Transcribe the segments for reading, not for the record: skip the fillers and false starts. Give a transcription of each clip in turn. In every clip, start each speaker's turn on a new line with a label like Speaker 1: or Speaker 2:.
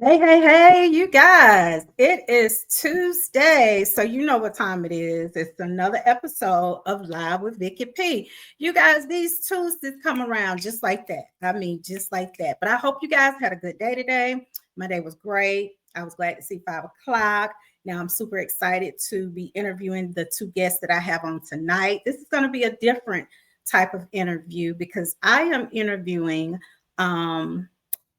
Speaker 1: Hey, you guys. It is Tuesday. So you know what time it is. It's another episode of Live with Vicky P. You guys, these Tuesdays come around just like that. I mean, just like that. But I hope you guys had a good day today. My day was great. I was glad to see 5 o'clock. Now I'm super excited to be interviewing the two guests that I have on tonight. This is going to be a different type of interview because I am interviewing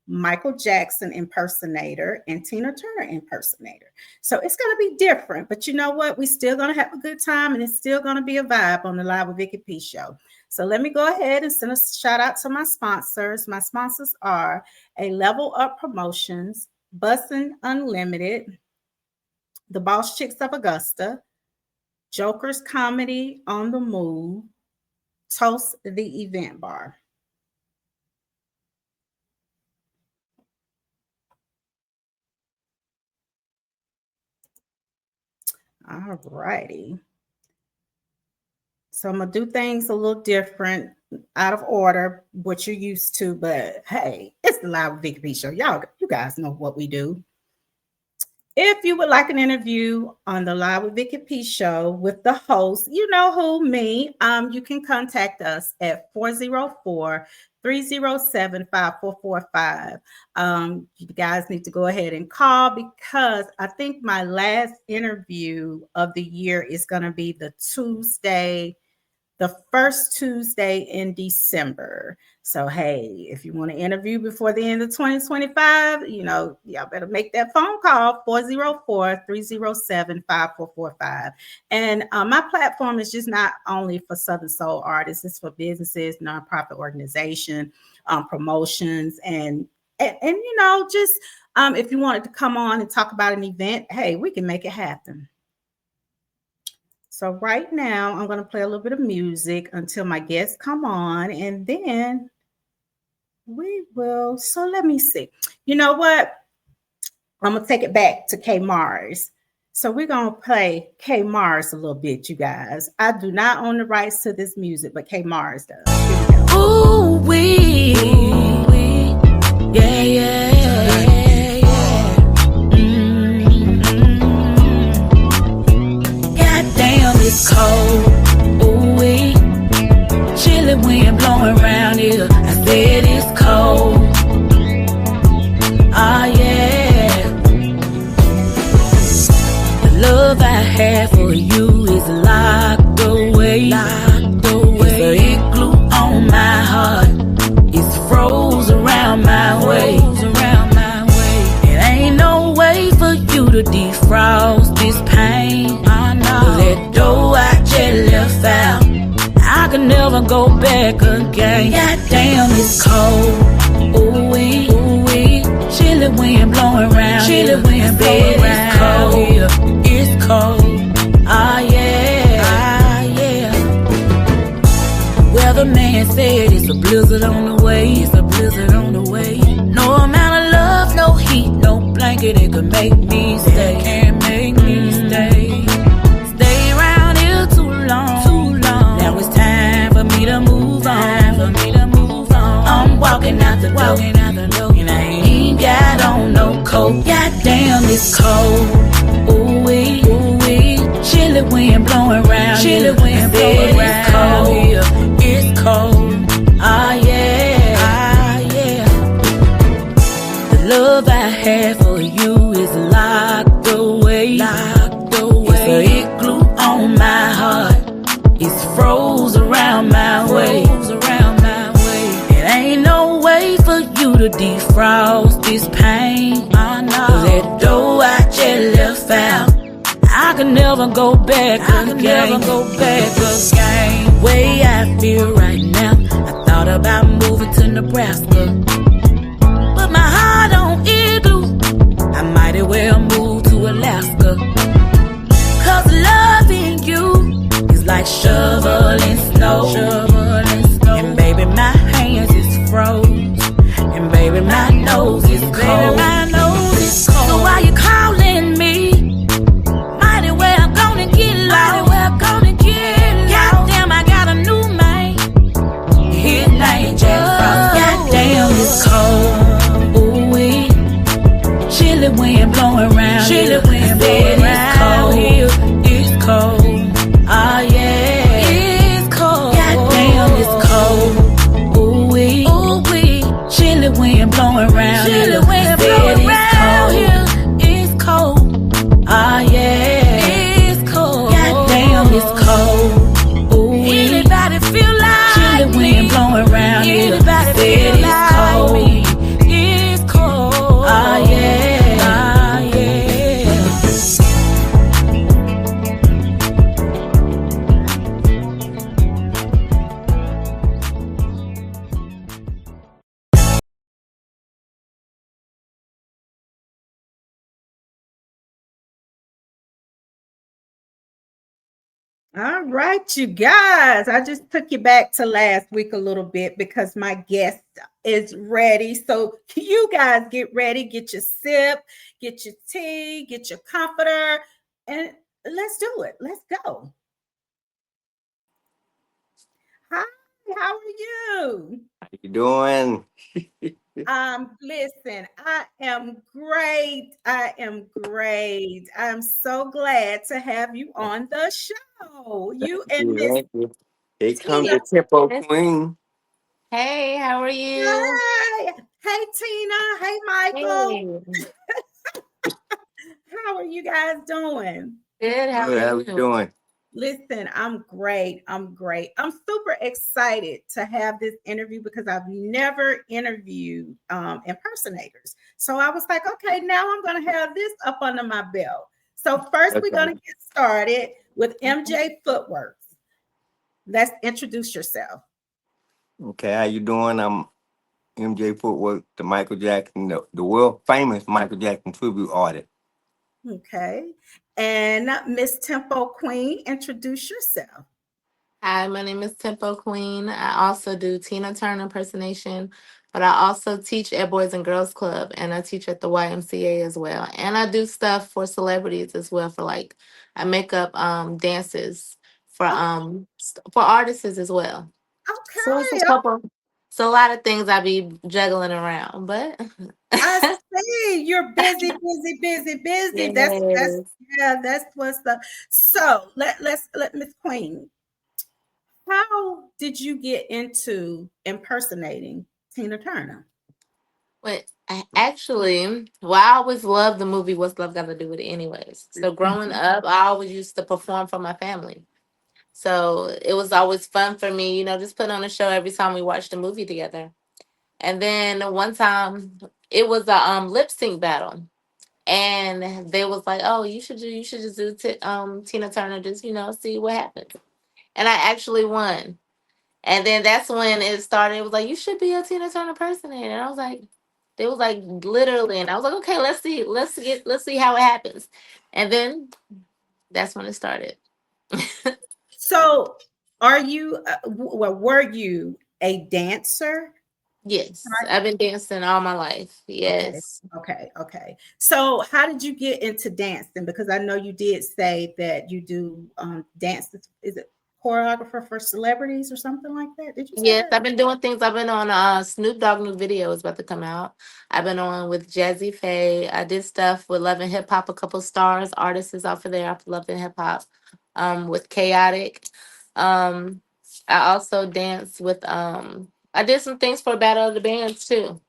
Speaker 1: Michael Jackson impersonator and Tina Turner impersonator. So it's going to be different, but you know what? We're still going to have a good time and it's still going to be a vibe on the Live with Vicky P show. So let me go ahead and send a shout out to my sponsors. My sponsors are A Level Up Promotions, Bussin' Unlimited, The Boss Chicks of Augusta, Joker's Comedy on the Move, Toast the Event Bar. All righty. So I'm going to do things a little different, out of order, what you're used to. But hey, it's the Live with Vicky P show. You guys know what we do. If you would like an interview on the Live with Vicky P show with the host, you know who, me, you can contact us at 404-307-5445. You guys need to go ahead and call because I think my last interview of the year is going to be the first Tuesday in December. So, hey, if you want to interview before the end of 2025, y'all better make that phone call, 404-307-5445. And my platform is just not only for Southern Soul artists, it's for businesses, nonprofit organization, promotions, and just if you wanted to come on and talk about an event, hey, we can make it happen. So right now, I'm going to play a little bit of music until my guests come on, and then we will. So let me see. You know what? I'm going to take it back to K Mars. So we're going to play K Mars a little bit, you guys. I do not own the rights to this music, but K Mars does. Here we go.
Speaker 2: Ooh, yeah. It's cold, ooh-wee, chilly wind blowing around here. I said it's cold, ah yeah. The love I have for you is locked away. It's a igloo on my heart. It's froze around my way. It ain't no way for you to defrost this pain. That door I just left out, I can never go back again. Goddamn, it's cold, ooh-wee, chilly wind blowing around here. It's cold, ah yeah. Well, the man said it's a blizzard on the way. No amount of love, no heat, no blanket, it could make me stay. Can't make me stay. Now it's time for me to move on. I'm walking out the door, and I ain't got on no coat. Goddamn, it's cold, ooh-wee, chilly wind blowing around here. It's cold, ah yeah. The love I have for you is locked away. It's a igloo on my heart. It's froze around my way. It ain't no way for you to defrost this pain. That door I just left out, I can never go back again. Way I feel right now, I thought about moving to Nebraska, but my heart on igloo, I might as well move to Alaska. Cause loving you is like shoveling snow. And baby, my hands is froze. And baby, my nose is cold. So why you calling me? Mighty well gonna get low. Goddamn, I got a new man. His name Jack Frost. Goddamn, it's cold. Ooh-wee. around here. Chilly wind blowing around here. It's cold. Ah yeah, it's cold. Goddamn, it's cold. Ooh wee, chilly wind blowing around here. Chilly wind blowing around here. It's cold. Ah yeah, it's cold. Goddamn, it's cold. Ooh wee. Anybody feel like chilly wind blowing around here? Anybody feel like cold. Me? It's cold. Ah yeah, ah yeah.
Speaker 1: All right, you guys. I just took you back to last week a little bit because my guest is ready. So you guys get ready, get your sip, get your tea, get your comforter, and let's do it. Let's go. Hi, how are you?
Speaker 3: How you doing?
Speaker 1: Listen, I am great. I am great. I'm so glad to have you on the show. You
Speaker 3: Thank
Speaker 1: and
Speaker 3: you,
Speaker 1: Miss
Speaker 3: thank you. Here comes
Speaker 1: Tina.
Speaker 3: the Tempo Queen.
Speaker 4: Hey, how are you?
Speaker 1: Hi. Hey, Tina. Hey, Michael.
Speaker 4: Hey,
Speaker 1: How are you guys doing?
Speaker 4: good. How are
Speaker 3: Good, how we
Speaker 4: you?
Speaker 3: doing?
Speaker 1: Listen, I'm great. I'm great. I'm super excited to have this interview because I've never interviewed impersonators. So I was like, okay, now I'm going to have this up under my belt. So first, we're going
Speaker 3: Okay.
Speaker 1: to get started with
Speaker 4: Mhm.
Speaker 1: MJ Footwork. Let's introduce yourself.
Speaker 3: Okay, how you doing? I'm MJ Footwork, the Michael Jackson, the world famous Michael Jackson tribute artist.
Speaker 1: Okay. And Miss Tempo Queen, introduce yourself.
Speaker 4: Hi, my name is Tempo Queen. I also do Tina Turner impersonation, but I also teach at Boys and Girls Club and I teach at the YMCA as well. And I do stuff for celebrities as well for like I make up dances for artists as well. So it's a
Speaker 1: Okay.
Speaker 4: couple so a lot of things I be juggling around, but
Speaker 1: I see you're busy, busy, busy, busy. That's
Speaker 4: yes.
Speaker 1: yeah, that's what's the so let Miss Queen. How did you get into impersonating Tina Turner?
Speaker 4: But actually, well, I always loved the movie What's Love Got to Do with It, anyways. So growing
Speaker 1: Mhm.
Speaker 4: up, I always used to perform for my family. So it was always fun for me, just put on a show every time we watched a movie together. And then one time, it was a lip sync battle, and they was like, "Oh, you should just do Tina Turner, just see what happens." And I actually won. And then that's when it started. It was like, you should be a Tina Turner impersonator. And I was like, they was like literally, and I was like, okay, let's see how it happens. And then that's when it started.
Speaker 1: So, are you well, were you a dancer?
Speaker 4: Yes, I've been dancing all my life.
Speaker 1: Okay.
Speaker 4: Yes.
Speaker 1: Okay. Okay. So, how did you get into dancing? Because I know you did say that you do dances. Is it choreographer for celebrities or something like that? Did you say
Speaker 4: Yes,
Speaker 1: that?
Speaker 4: I've been doing things. I've been on Snoop Dogg new video is about to come out. I've been on with Jazzy Faye. I did stuff with Love and Hip Hop, a couple stars, artists is off of there off Love and Hip Hop. With Chaotic. Um, I also danced with I did some things for Battle of the Bands too.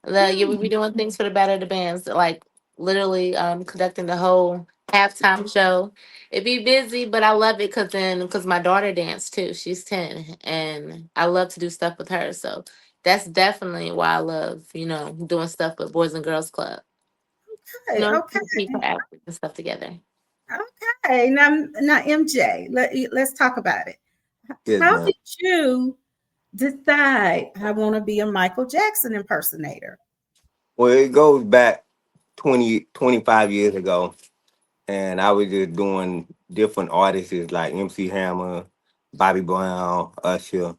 Speaker 4: Yeah, we
Speaker 1: Hmm.
Speaker 4: be doing things for the Battle of the Bands, like literally conducting the whole halftime show. It be busy, but I love it because my daughter danced too. She's 10, and I love to do stuff with her. So that's definitely why I love doing stuff with Boys and Girls Club.
Speaker 1: Okay. Okay.
Speaker 4: To keep her active and stuff together.
Speaker 1: Okay. Now, MJ, let's talk about it.
Speaker 3: Yes,
Speaker 1: How
Speaker 3: ma'am.
Speaker 1: did you decide I want to be a Michael Jackson impersonator?
Speaker 3: Well, it goes back 25 years ago, and I was just doing different artists like MC Hammer, Bobby Brown, Usher,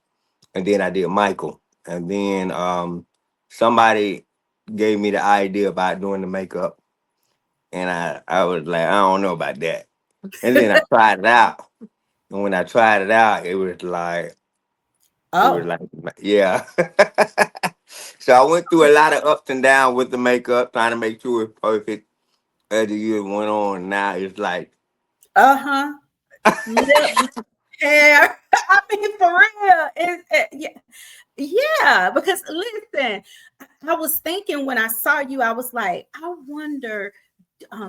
Speaker 3: and then I did Michael. And then somebody gave me the idea about doing the makeup, and I was like, I don't know about that. And then I tried it out. And when I tried it out,
Speaker 1: Oh,
Speaker 3: yeah. So I went through a lot of ups and downs with the makeup, trying to make sure it's perfect. as the years went on, now it's like,
Speaker 1: Uh-huh. Lip, hair. I mean, for real. Yeah, yeah, because listen, I was thinking when I saw you, I was like, I wonder,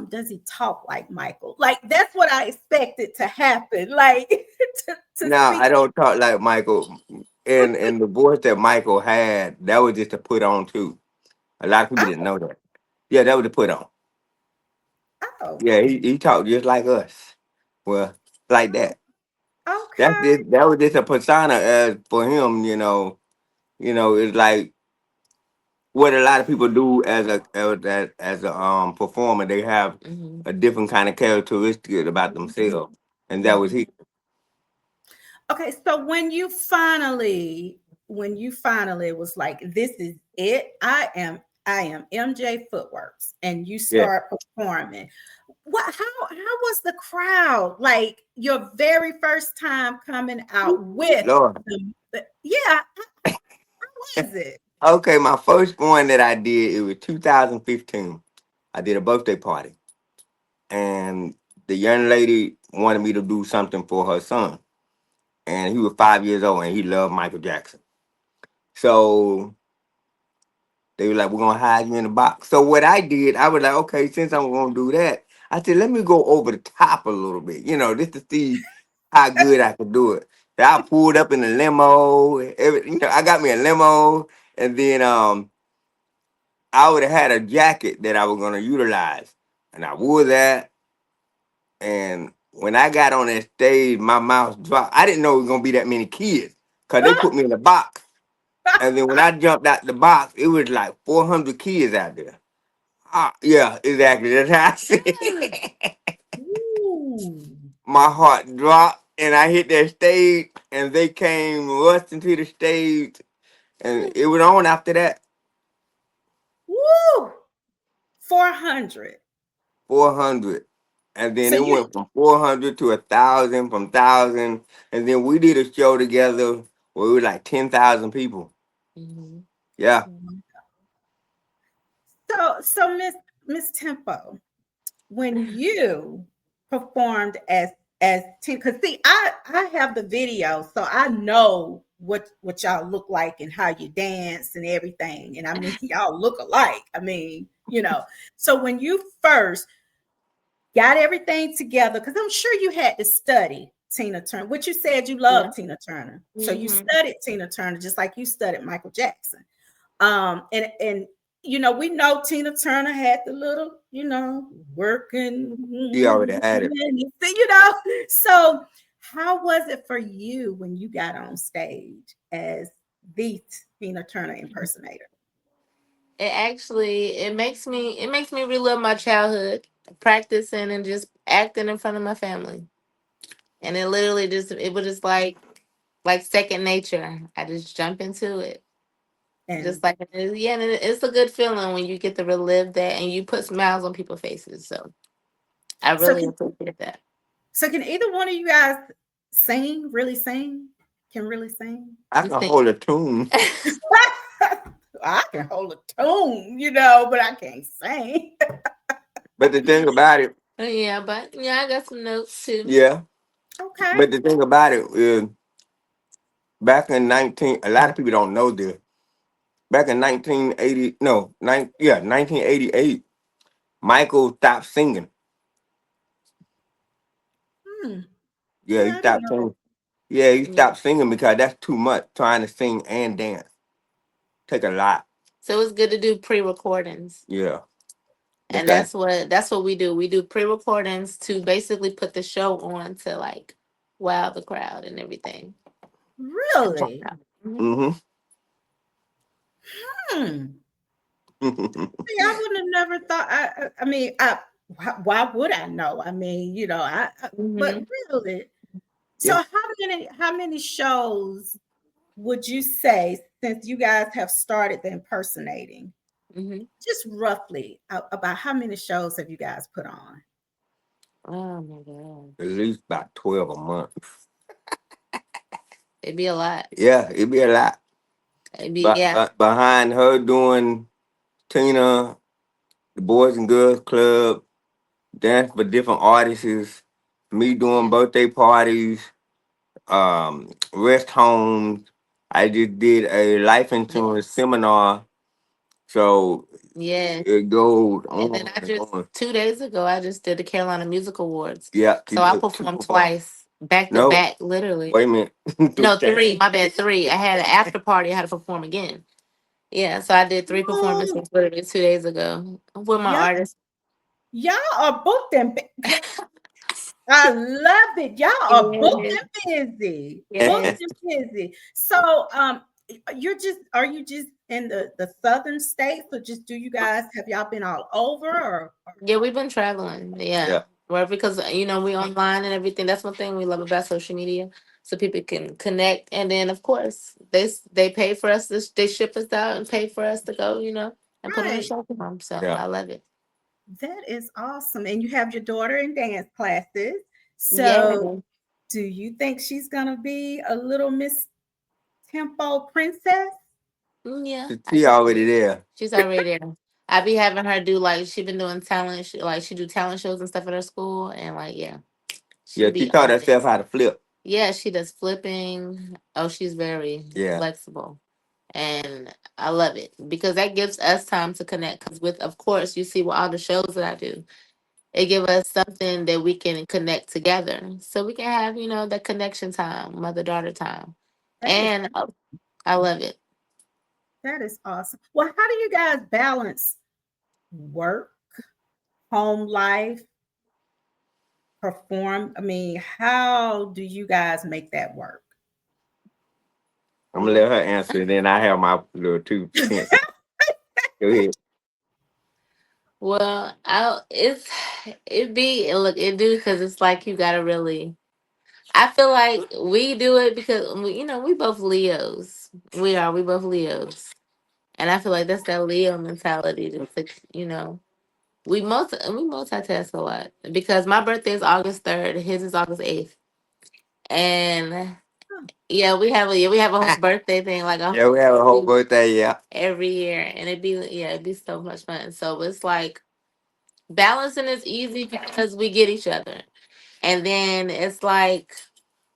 Speaker 1: does he talk like Michael? Like that's what I expected to happen. Like to
Speaker 3: now
Speaker 1: speak.
Speaker 3: I don't talk like Michael. And the voice that Michael had, that was just to put on too. A lot of people didn't
Speaker 1: Oh,
Speaker 3: know that. Yeah, that was to put on.
Speaker 1: oh,
Speaker 3: Yeah, he talked just like us. Well, like that. That's
Speaker 1: okay.
Speaker 3: just that was just a persona as for him, it's like what a lot of people do as a performer. They have
Speaker 4: Mm-hmm.
Speaker 3: a different kind of characteristic about themselves, and that was
Speaker 4: Mm-hmm.
Speaker 3: he.
Speaker 1: Okay, so when you finally was like, this is it, I am MJ Footworks, and you
Speaker 3: Yeah,
Speaker 1: start performing. How was the crowd like your very first time coming out with
Speaker 3: Lord.
Speaker 1: yeah, how was it?
Speaker 3: Okay, my first one that I did, it was 2015. I did a birthday party, and the young lady wanted me to do something for her son, and he was 5 years old, and he loved Michael Jackson. So they were like, "We're gonna hide you in the box." So what I did, I was like, "Okay, since I'm gonna do that," I said, "Let me go over the top a little bit, just to see how good I could do it." So I pulled up in a limo. I got me a limo, and then I would have had a jacket that I was gonna utilize, and I wore that. And when I got on that stage, my mouth dropped. I didn't know it was gonna be that many kids because they put me in the box. And then when I jumped out the box, it was like 400 kids out there. Yeah, exactly. That's how I see it.
Speaker 1: Ooh.
Speaker 3: My heart dropped, and I hit that stage, and they came rushing to the stage, and it was on after that.
Speaker 1: Woo. 400.
Speaker 3: 400. And then
Speaker 1: So
Speaker 3: it
Speaker 1: you
Speaker 3: went from 400 to 1,000, from 1,000. And then we did a show together where it was like 10,000 people.
Speaker 4: Mm-hmm.
Speaker 3: Yeah.
Speaker 1: so Miss Tempo, when you performed as Tina, because see, I have the video, so I know what y'all look like and how you dance and everything. And I mean, y'all look alike. I mean, so when you first got everything together, because I'm sure you had to study Tina Turner, which you said you love
Speaker 4: Yeah.
Speaker 1: Tina Turner. So you
Speaker 4: Mm-hmm.
Speaker 1: studied Tina Turner just like you studied Michael Jackson. And we know Tina Turner had the little, working,
Speaker 3: He already had it.
Speaker 1: So how was it for you when you got on stage as the Tina Turner impersonator?
Speaker 4: It makes me relive my childhood, practicing and just acting in front of my family. And it was just like second nature. I just jump into it.
Speaker 1: And
Speaker 4: Just like it is. Yeah, and it's a good feeling when you get to relive that and you put smiles on people's faces. So I
Speaker 1: so
Speaker 4: really
Speaker 1: can
Speaker 4: appreciate that.
Speaker 1: so can either one of you guys sing, really sing? Can really sing?
Speaker 3: I
Speaker 4: You
Speaker 3: can
Speaker 4: think
Speaker 3: hold a tune.
Speaker 1: I can hold a tune, but I can't sing.
Speaker 3: But the thing about it,
Speaker 4: yeah, but yeah, I got some notes too.
Speaker 3: yeah.
Speaker 1: Okay.
Speaker 3: But the thing about it is, back in 19, a lot of people don't know this. Back in 1980, no, 1988, Michael stopped singing.
Speaker 1: Hmm.
Speaker 3: Yeah, he
Speaker 1: Yeah, I didn't
Speaker 3: stopped
Speaker 1: know
Speaker 3: singing. Yeah, he
Speaker 4: Yeah.
Speaker 3: stopped singing because that's too much trying to sing and dance. Take a lot.
Speaker 4: So it's good to do pre-recordings.
Speaker 3: Yeah.
Speaker 4: And
Speaker 3: Because
Speaker 4: that's what we do. We do pre-recordings to basically put the show on to like wow the crowd and everything.
Speaker 1: that.
Speaker 4: And pop
Speaker 1: Really?
Speaker 4: out. Mhm.
Speaker 3: hmm
Speaker 1: Hmm. See, I would have never thought. I mean, why would I know? I mean, but
Speaker 4: Mhm.
Speaker 1: really. So
Speaker 3: yeah.
Speaker 1: how many shows would you say since you guys have started the impersonating?
Speaker 4: Mhm.
Speaker 1: Just roughly about how many shows have you guys put on?
Speaker 4: Oh my god.
Speaker 3: At least about 12 a month.
Speaker 4: It'd be a lot.
Speaker 3: Yeah, it'd be a lot.
Speaker 4: It'd be
Speaker 3: But,
Speaker 4: yeah.
Speaker 3: but behind her doing Tina, the Boys and Girls Club, dance for different artists, me doing birthday parties, rest homes. I just did a life insurance
Speaker 4: Yes.
Speaker 3: seminar, so
Speaker 4: Yes.
Speaker 3: it goes
Speaker 4: And then
Speaker 3: on
Speaker 4: I
Speaker 3: and
Speaker 4: just
Speaker 3: on.
Speaker 4: 2 days ago I just did the Carolina Music Awards.
Speaker 3: Yeah,
Speaker 4: So
Speaker 3: you
Speaker 4: I
Speaker 3: did two
Speaker 4: performed
Speaker 3: performances.
Speaker 4: twice, back to
Speaker 3: No,
Speaker 4: back, literally.
Speaker 3: wait a minute.
Speaker 4: No, three. My bad, three. I had an after party. I had to perform again. Yeah, so I did three
Speaker 1: Oh,
Speaker 4: performances literally 2 days ago with my
Speaker 1: y'all,
Speaker 4: artist.
Speaker 1: y'all are booked and I love it. Y'all are booked
Speaker 4: Yes,
Speaker 1: and busy. Booked
Speaker 4: yes.
Speaker 1: and busy. So are you just in the southern states, or just do you guys have y'all been all over or
Speaker 4: Yeah, we've been traveling. Yeah.
Speaker 3: Yeah,
Speaker 4: Well, because we online and everything. That's one thing we love about social media. So people can connect, and then of course they pay for us. They ship us out and pay for us to go. And put on a
Speaker 1: right?
Speaker 4: show for them. So
Speaker 3: yeah.
Speaker 4: I love it.
Speaker 1: That is awesome. And you have your daughter in dance classes.
Speaker 4: Yeah.
Speaker 1: So do you think she's gonna be a little Miss Tempo princess?
Speaker 4: Yeah, I
Speaker 3: She
Speaker 4: think
Speaker 3: already there.
Speaker 4: she's already there. I be having her do like she been doing talent, like she do talent shows and stuff at her school, and like yeah, she
Speaker 3: Yeah, she
Speaker 4: be
Speaker 3: taught
Speaker 4: on it.
Speaker 3: herself how to flip.
Speaker 4: Yeah, she does flipping. Oh, she's very
Speaker 3: Yeah,
Speaker 4: flexible, and I love it because that gives us time to connect. Because with, of course, you see with all the shows that I do, it give us something that we can connect together, so we can have that connection time, mother daughter time,
Speaker 1: That is
Speaker 4: and I love it.
Speaker 1: that is awesome. Well, how do you guys balance work, home life, perform? I mean, how do you guys make that work?
Speaker 3: I'm gonna let her answer. Then I have my little 2 cents. Go ahead.
Speaker 4: Well, it be look it do because it's like you gotta really. I feel like we do it because we both Leos. We both Leos, and I feel like that's that Leo mentality. Just like, we multitask a lot because my birthday is August 3rd, his is August 8th, and yeah, we have a whole birthday thing like a
Speaker 3: Yeah, we have a whole birthday. Yeah,
Speaker 4: every year, and it'd be so much fun. So it's like balancing is easy because we get each other. And then it's like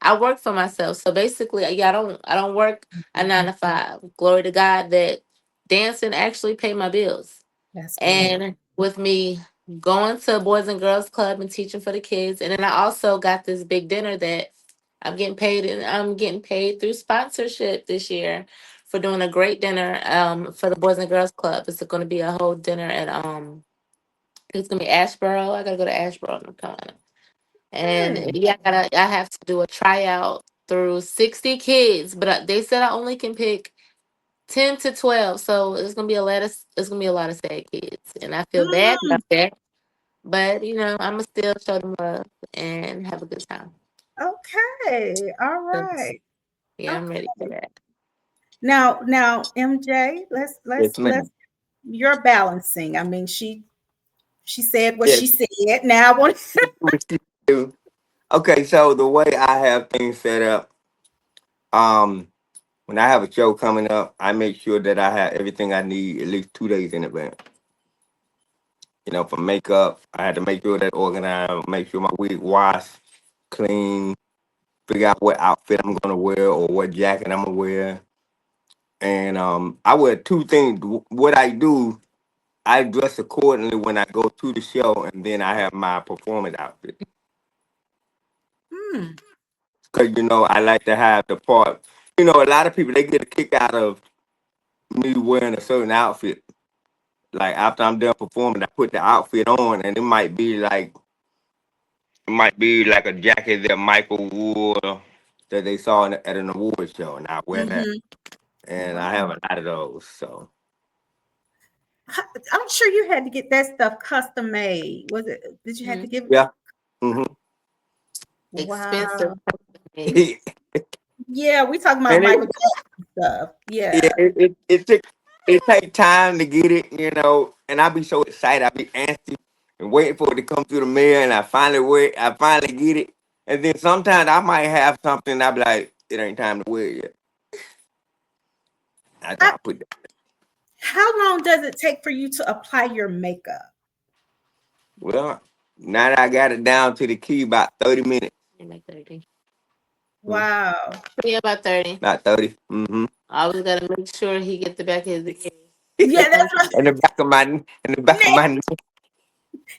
Speaker 4: I work for myself. So basically, yeah, I don't work a nine
Speaker 1: Mhm.
Speaker 4: to five. Glory to God that dancing actually pay my bills.
Speaker 1: That's good.
Speaker 4: And with me going to a Boys and Girls Club and teaching for the kids. And then I also got this big dinner that I'm getting paid through sponsorship this year for doing a great dinner for the Boys and Girls Club. It's gonna be a whole dinner at it's gonna be Ashboro. I gotta go to Ashboro in North Carolina. And
Speaker 1: Hey.
Speaker 4: yeah, I have to do a tryout through 60 kids, but they said I only can pick 10 to 12, so it's gonna be a lot of sad kids, and I feel bad
Speaker 1: Mm,
Speaker 4: about that. But I'm gonna still show them love and have a good time.
Speaker 1: okay. All
Speaker 4: 'Cause,
Speaker 1: right.
Speaker 4: yeah, I'm ready for
Speaker 1: Okay.
Speaker 4: that.
Speaker 1: Now, MJ,
Speaker 3: yes,
Speaker 1: let's
Speaker 3: ma'am.
Speaker 1: you're balancing. I mean, she said what
Speaker 3: Yes.
Speaker 1: she said. Now I want
Speaker 3: What you do. Okay, so the way I have things set up, um, when I have a show coming up, I make sure that I have everything I need at least 2 days in advance. For makeup, I had to make sure that organized, make sure my wig washed, clean, figure out what outfit I'm gonna wear or what jacket I'm gonna wear. And I wear two things. What I do, I dress accordingly when I go to the show, and then I have my performance outfit.
Speaker 1: mm,
Speaker 3: Because I like to have the part. A lot of people they get a kick out of me wearing a certain outfit. Like after I'm done performing, I put the outfit on, and it might be like a jacket that Michael wore that they saw at an award show, and I wear that.
Speaker 1: mhm.
Speaker 3: And I have
Speaker 1: Wow.
Speaker 3: a lot of those. So
Speaker 1: I'm sure you had to get that stuff custom made. Was it? Did you have to
Speaker 4: Mhm.
Speaker 1: give?
Speaker 3: yeah. Hmm.
Speaker 4: Expensive.
Speaker 1: Wow.
Speaker 4: Hey,
Speaker 1: Yeah, we talking about
Speaker 3: And
Speaker 1: Michael Jackson stuff.
Speaker 3: yeah,
Speaker 1: Yeah.
Speaker 3: it take time to get it, and I be so excited, I be antsy and waiting for it to come through the mail, and I finally get it, and then sometimes I might have something, I be like, it ain't time to wear it yet. After
Speaker 1: I,
Speaker 3: I put that,
Speaker 1: how long does it take for you to apply your makeup?
Speaker 3: well, Now that I got it down to the key, about 30 minutes.
Speaker 4: Like 30.
Speaker 1: Wow.
Speaker 4: Yeah, about 30.
Speaker 3: About 30. Mm-hmm.
Speaker 4: I always gotta make sure he get the back of his ears.
Speaker 1: Yeah, that's right.
Speaker 3: In the back of my neck.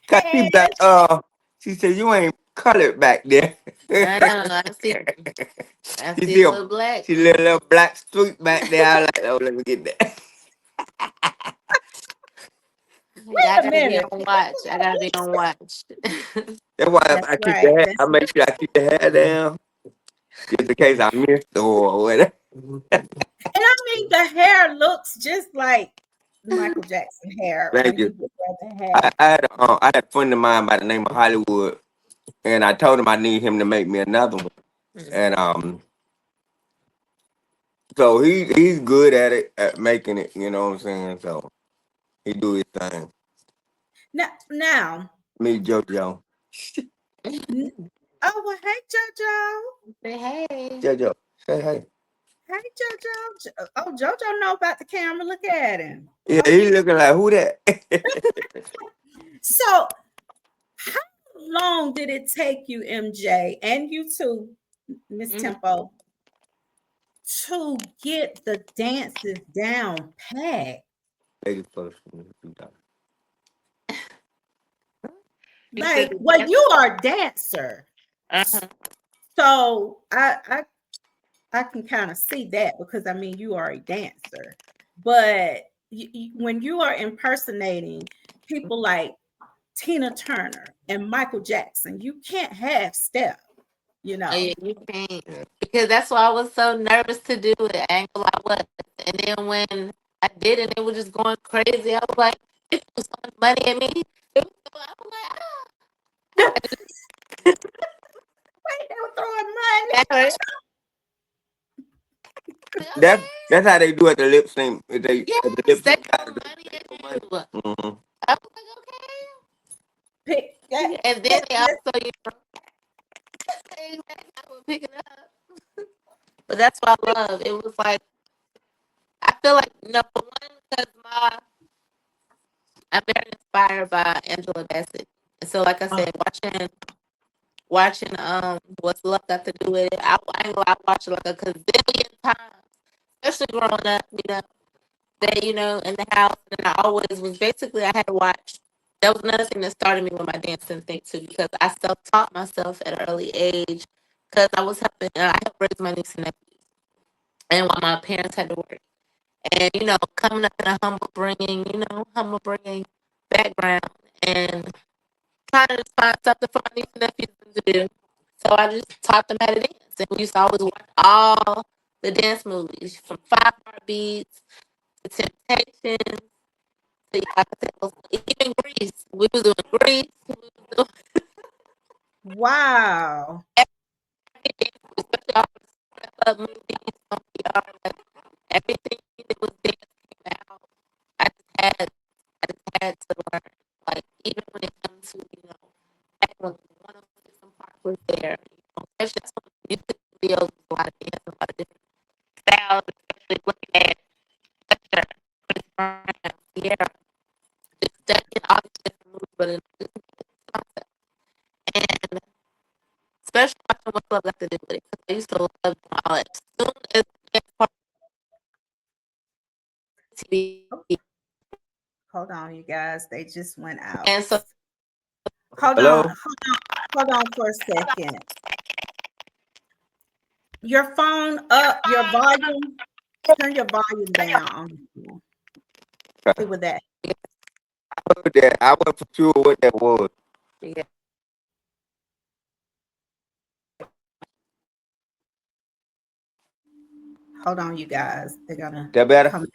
Speaker 3: Cause she
Speaker 1: Neck.
Speaker 3: back, she said, you ain't colored back there.
Speaker 4: I know. I see. I
Speaker 3: She
Speaker 4: see
Speaker 3: see
Speaker 4: a
Speaker 3: a
Speaker 4: little black.
Speaker 3: she little black streak back there. I like, oh, let me get that.
Speaker 1: Wait
Speaker 4: I
Speaker 1: a
Speaker 4: gotta be
Speaker 1: minute.
Speaker 4: on watch. I gotta be on watch.
Speaker 3: That's why if
Speaker 1: That's
Speaker 3: I keep the
Speaker 1: right.
Speaker 3: hair, I
Speaker 1: That's
Speaker 3: make sure I keep the hair down, just in case I missed or whatever.
Speaker 1: And I mean, the hair looks just like Michael Jackson hair
Speaker 3: Thank
Speaker 1: when
Speaker 3: you.
Speaker 1: you get the
Speaker 3: I,
Speaker 1: hair.
Speaker 3: I had I had a friend of mine by the name of Hollywood, and I told him I need him to make me another one. And so he's good at it, at making it. You know what I'm saying? So he do his thing.
Speaker 1: Now,
Speaker 3: Me, JoJo.
Speaker 1: oh well, hey JoJo,
Speaker 4: Say hey.
Speaker 3: JoJo, say hey.
Speaker 1: hey JoJo. Oh, JoJo know about the camera. Look at him.
Speaker 3: Yeah,
Speaker 1: Oh,
Speaker 3: he looking like who that?
Speaker 1: so how long did it take you, MJ, and you too, Miss
Speaker 4: Mhm.
Speaker 1: Tempo, to get the dances down pat?
Speaker 3: Ladies first.
Speaker 4: You said
Speaker 1: Like,
Speaker 4: the
Speaker 1: well,
Speaker 4: dance.
Speaker 1: you are a dancer,
Speaker 4: Uh-huh.
Speaker 1: so I can kind of see that because I mean you are a dancer, but when you are impersonating people like Tina Turner and Michael Jackson, you can't have step, you
Speaker 4: Oh
Speaker 1: know.
Speaker 4: yeah, you can't. Because that's why I was so nervous to do it. I ain't gonna lie, what. And then when I did it, it was just going crazy. I was like, it was throwing money at me. It was, I was like,
Speaker 1: Wait, they were throwing money.
Speaker 4: that hurt.
Speaker 3: That's
Speaker 4: Okay.
Speaker 3: that's how they do at the lip sync. They
Speaker 4: Yes,
Speaker 3: at the lip
Speaker 4: they
Speaker 3: sync
Speaker 4: throw
Speaker 3: battle,
Speaker 4: money
Speaker 3: they
Speaker 4: at
Speaker 3: throw money.
Speaker 4: you.
Speaker 3: Mm-hmm.
Speaker 4: I was like,
Speaker 1: Pick that.
Speaker 4: okay. And then they also, you know, I would pick it up. But that's what I love. It was like, I feel like, number one, because I'm very inspired by Angela Bassett. And so, like I
Speaker 1: Oh,
Speaker 4: said, watching What's Love Got to Do with It. I ain't gonna lie, I watched it like a gazillion times, especially growing up. That in the house, and I always was basically I had to watch. That was another thing that started me with my dancing thing too, because I self taught myself at an early age, because I was helping. I helped raise my niece and nephews, and while my parents had to work, and coming up in a humble bringing background, and trying to just find something for my niece and nephews to do. So I just taught them how to dance. And we used to always watch all the dance movies from Five Heartbeats to Temptation to even Grease. We was doing Grease. We was doing
Speaker 1: wow.
Speaker 4: everything, especially all the Step Up movies on VR. Like, everything that was dance came out. I just had to learn. Like even when it comes to back when 106 and Park was there, especially that's when music videos was a lot of dance, a lot of different styles, especially looking at Usher, Chris Brown, Sierra, just studying all these different movies, but in just concept. And especially watching What's Love Got to Do with It, because I used to love doing all that. As soon as the dance part of TV,
Speaker 1: Hold on, you guys. They just went out.
Speaker 4: and so
Speaker 1: Hold on.
Speaker 3: Hello.
Speaker 1: Hold on for a second. Your phone up, your volume. Turn your volume down on your phone. See what that.
Speaker 3: I wasn't for sure what that was.
Speaker 4: yeah,
Speaker 1: Hold on, you guys. They're gonna
Speaker 3: That better?
Speaker 1: come.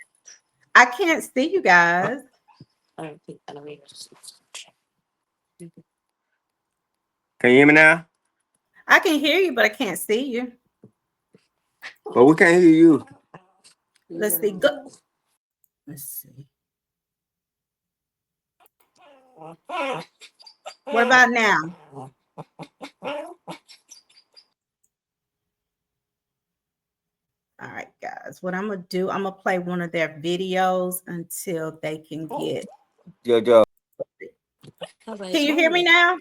Speaker 1: I can't see you guys.
Speaker 4: I don't think I don't mean.
Speaker 3: Can you hear me now?
Speaker 1: I can hear you, but I can't see you.
Speaker 3: But we can't hear you.
Speaker 1: Let's see. Go. Let's see. What about now? All right, guys. What I'm gonna do, I'm gonna play one of their videos until they can get.
Speaker 3: JoJo.
Speaker 4: I was like,
Speaker 1: Can
Speaker 4: it's
Speaker 1: you hear me
Speaker 4: moving.
Speaker 1: now?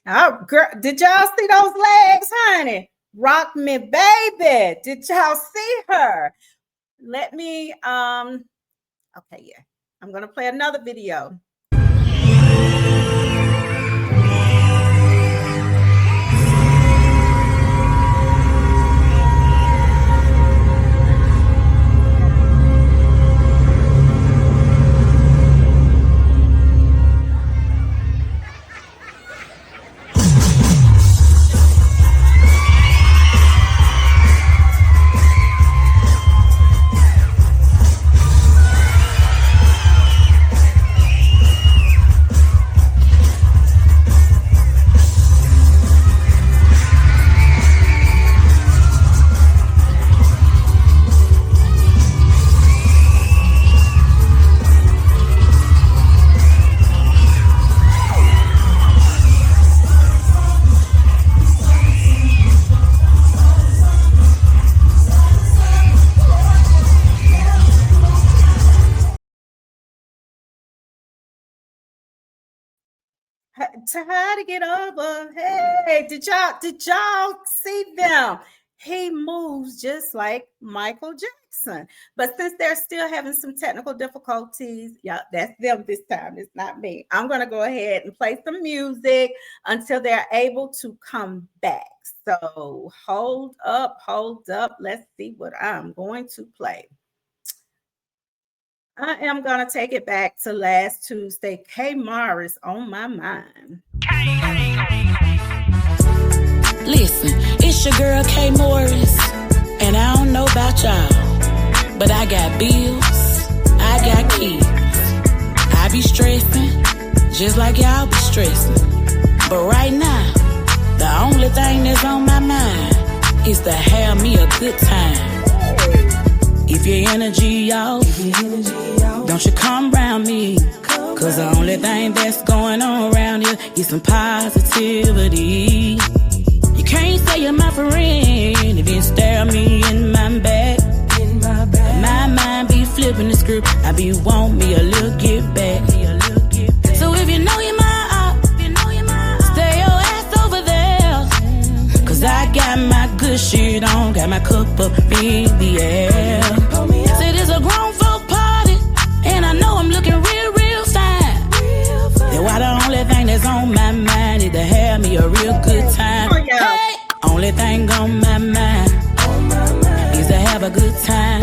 Speaker 1: Oh, girl, did y'all see those legs, honey? Rock me, baby. Did y'all see her? Let me, okay, yeah. I'm going to play another video. Try to get over. Hey, did y'all see them? He moves just like Michael Jackson. But since they're still having some technical difficulties, yeah, that's them this time. It's not me. I'm going to go ahead and play some music until they're able to come back. So hold up. Let's see what I'm going to play. I am going to take it back to last Tuesday. K Morris on my mind.
Speaker 2: Listen, it's your girl K Morris, and I don't know about y'all, but I got bills, I got kids. I be stressing, just like y'all be stressing. But right now, the only thing that's on my mind is to have me a good time. If your energy off, don't you come round me, cause the only thing that's going on around here is some positivity. You can't say you're my friend if you stare me in my back. My mind be flipping the script, I be want me a little get back. So if you know you're my op, stay your ass over there, cause I got my good shit on, got my cup up in the air. Said it's a grown folk party, and I know I'm looking real fine. Then why the only thing that's on my mind is to have me a real good time. Hey, only thing on my mind is to have a good time.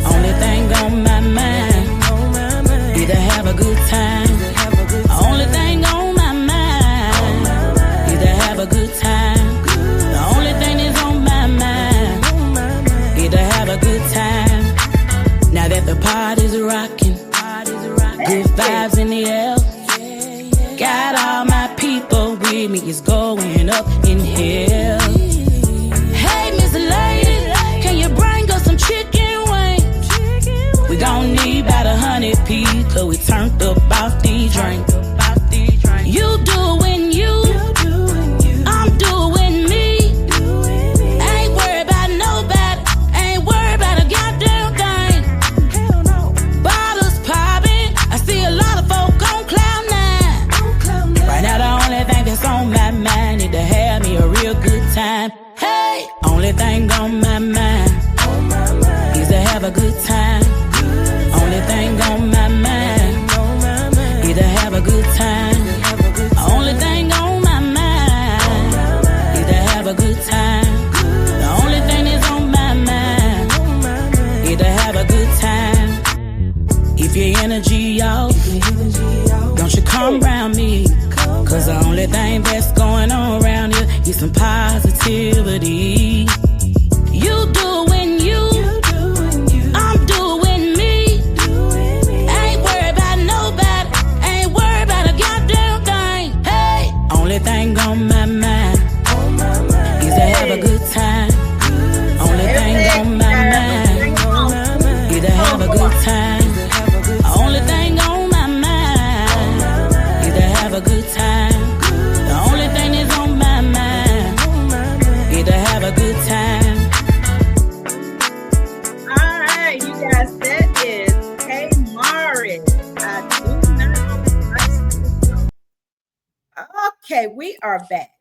Speaker 2: Only thing on my mind is to have a good time. Only thing on my mind is to have a good time. The only thing that's on my mind is to have a good time. Now that the party's rocking, good vibes in the air, got all my people with me, it's going up in here. Hey, Miss Lady, can you bring us some chicken wings? We gon' need be about 100 P, cause we turned up off these drinks. You doing you, I'm doing me. Ain't worried about nobody, ain't worried about a goddamn thing. Bottles popping, I see a lot of folk on cloud nine. Right now the only thing that's on my mind is to have me a real good time. Hey, only thing on my mind is to have a good time. Only thing on my mind is to have a good time. Only thing on my mind is to have a good time. The only thing that's on my mind is to have a good time. If your energy off, don't you come around me, cause the only thing that's going on around here is some positivity. You doing you, I'm doing me. Ain't worried about nobody, ain't worried about a goddamn thing. Hey, only thing on my mind is to have a good time. Only thing on my mind is to have a good time. Only thing on my mind is to have a good time. The only thing that's on my mind is to have a good time.
Speaker 1: All right, you guys, that is Hey Mari. I do not. Okay, we are back.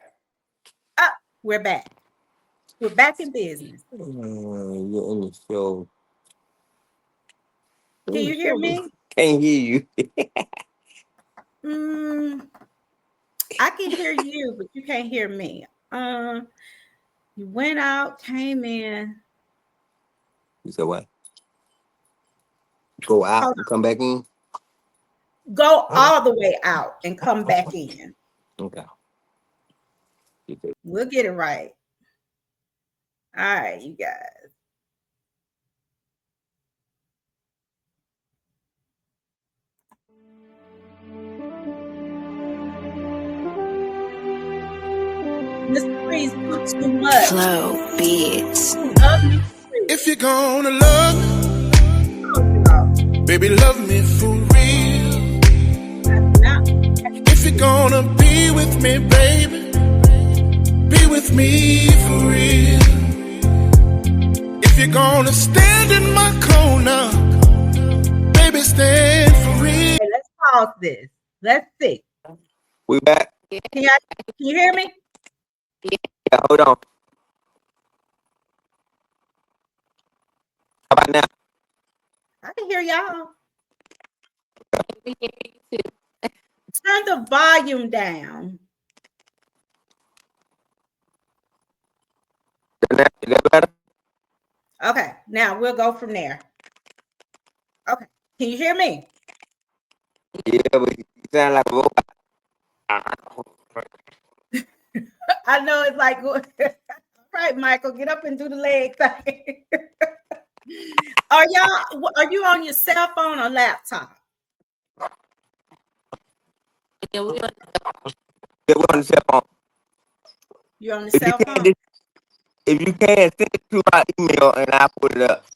Speaker 1: We're back. We're back in business.
Speaker 3: You're in the show.
Speaker 1: Can you hear me?
Speaker 3: Can't hear you.
Speaker 1: I can hear you, but you can't hear me. You went out, came in.
Speaker 3: You said what? Go out
Speaker 1: Hold
Speaker 3: and come back in?
Speaker 1: Go all the way out and come back in.
Speaker 3: Okay.
Speaker 1: We'll get it right. All right, you guys. Mr. Freeze, do too much.
Speaker 2: Flow beats.
Speaker 1: Love me.
Speaker 5: If you're gonna love me, baby, love me for real. If you're gonna be with me, baby, be with me for real. If you're gonna stand in my corner, baby, stand for real.
Speaker 1: Okay, let's pause this. Let's see.
Speaker 3: We back?
Speaker 1: Can you hear me?
Speaker 3: Yeah, hold on. How about now?
Speaker 1: I can hear y'all. Turn the volume down.
Speaker 3: Is that better?
Speaker 1: Okay, now we'll go from there. Okay, can you hear me?
Speaker 3: Yeah, but you sound like a robot.
Speaker 1: I know it's like, right, Michael, get up and do the leg thing. Are you on your cell phone or laptop?
Speaker 4: Yeah, we on-
Speaker 3: Yeah, we're on the cell phone.
Speaker 1: You're on the
Speaker 3: If you
Speaker 1: cell
Speaker 3: can,
Speaker 1: phone?
Speaker 3: if you can, send it to my email and I'll put it up.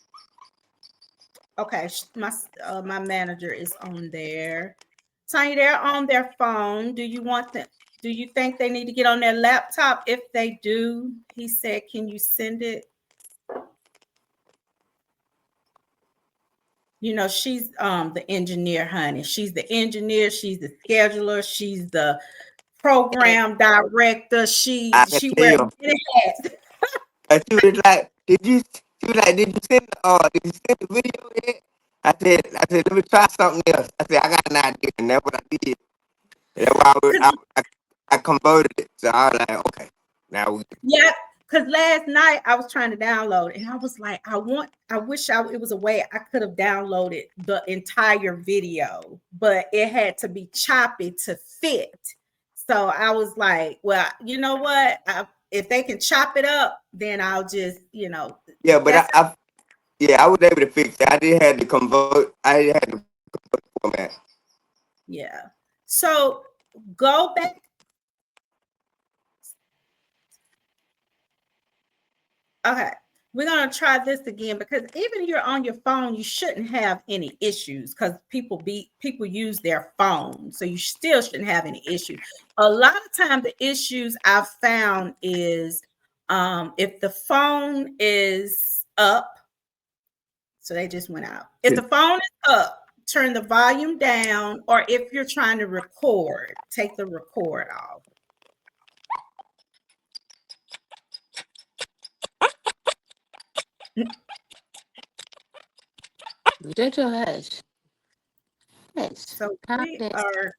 Speaker 1: Okay, my manager is on there. Tanya, they're on their phone. Do you think they need to get on their laptop? If they do, he said, can you send it? You know, she's the engineer, honey. She's the engineer, she's the scheduler, she's the program director. She
Speaker 3: I can
Speaker 1: wears
Speaker 3: tell.
Speaker 1: many hats.
Speaker 3: And she was like, did you send the video yet? I said, let me try something else. I said, I got an idea, and that's what I did. That's why I converted it. So I was like, okay, now we.
Speaker 1: Yeah, because last night I was trying to download it, and I was like, it was a way I could have downloaded the entire video, but it had to be choppy to fit. So I was like, well, you know what? If they can chop it up, then I'll just,
Speaker 3: Yeah, but I was able to fix it. I did have to convert. I had to convert the format.
Speaker 1: yeah. So go back. Okay. we're gonna try this again because even if you're on your phone, you shouldn't have any issues because people use their phone, so you still shouldn't have any issues. A lot of time, the issues I've found is if the phone is up, so they just went out. If the phone is up, turn the volume down, or if you're trying to record, take the record off.
Speaker 4: Jojo, hush. Hush.
Speaker 1: So
Speaker 4: Calm
Speaker 1: we
Speaker 4: down.
Speaker 1: are.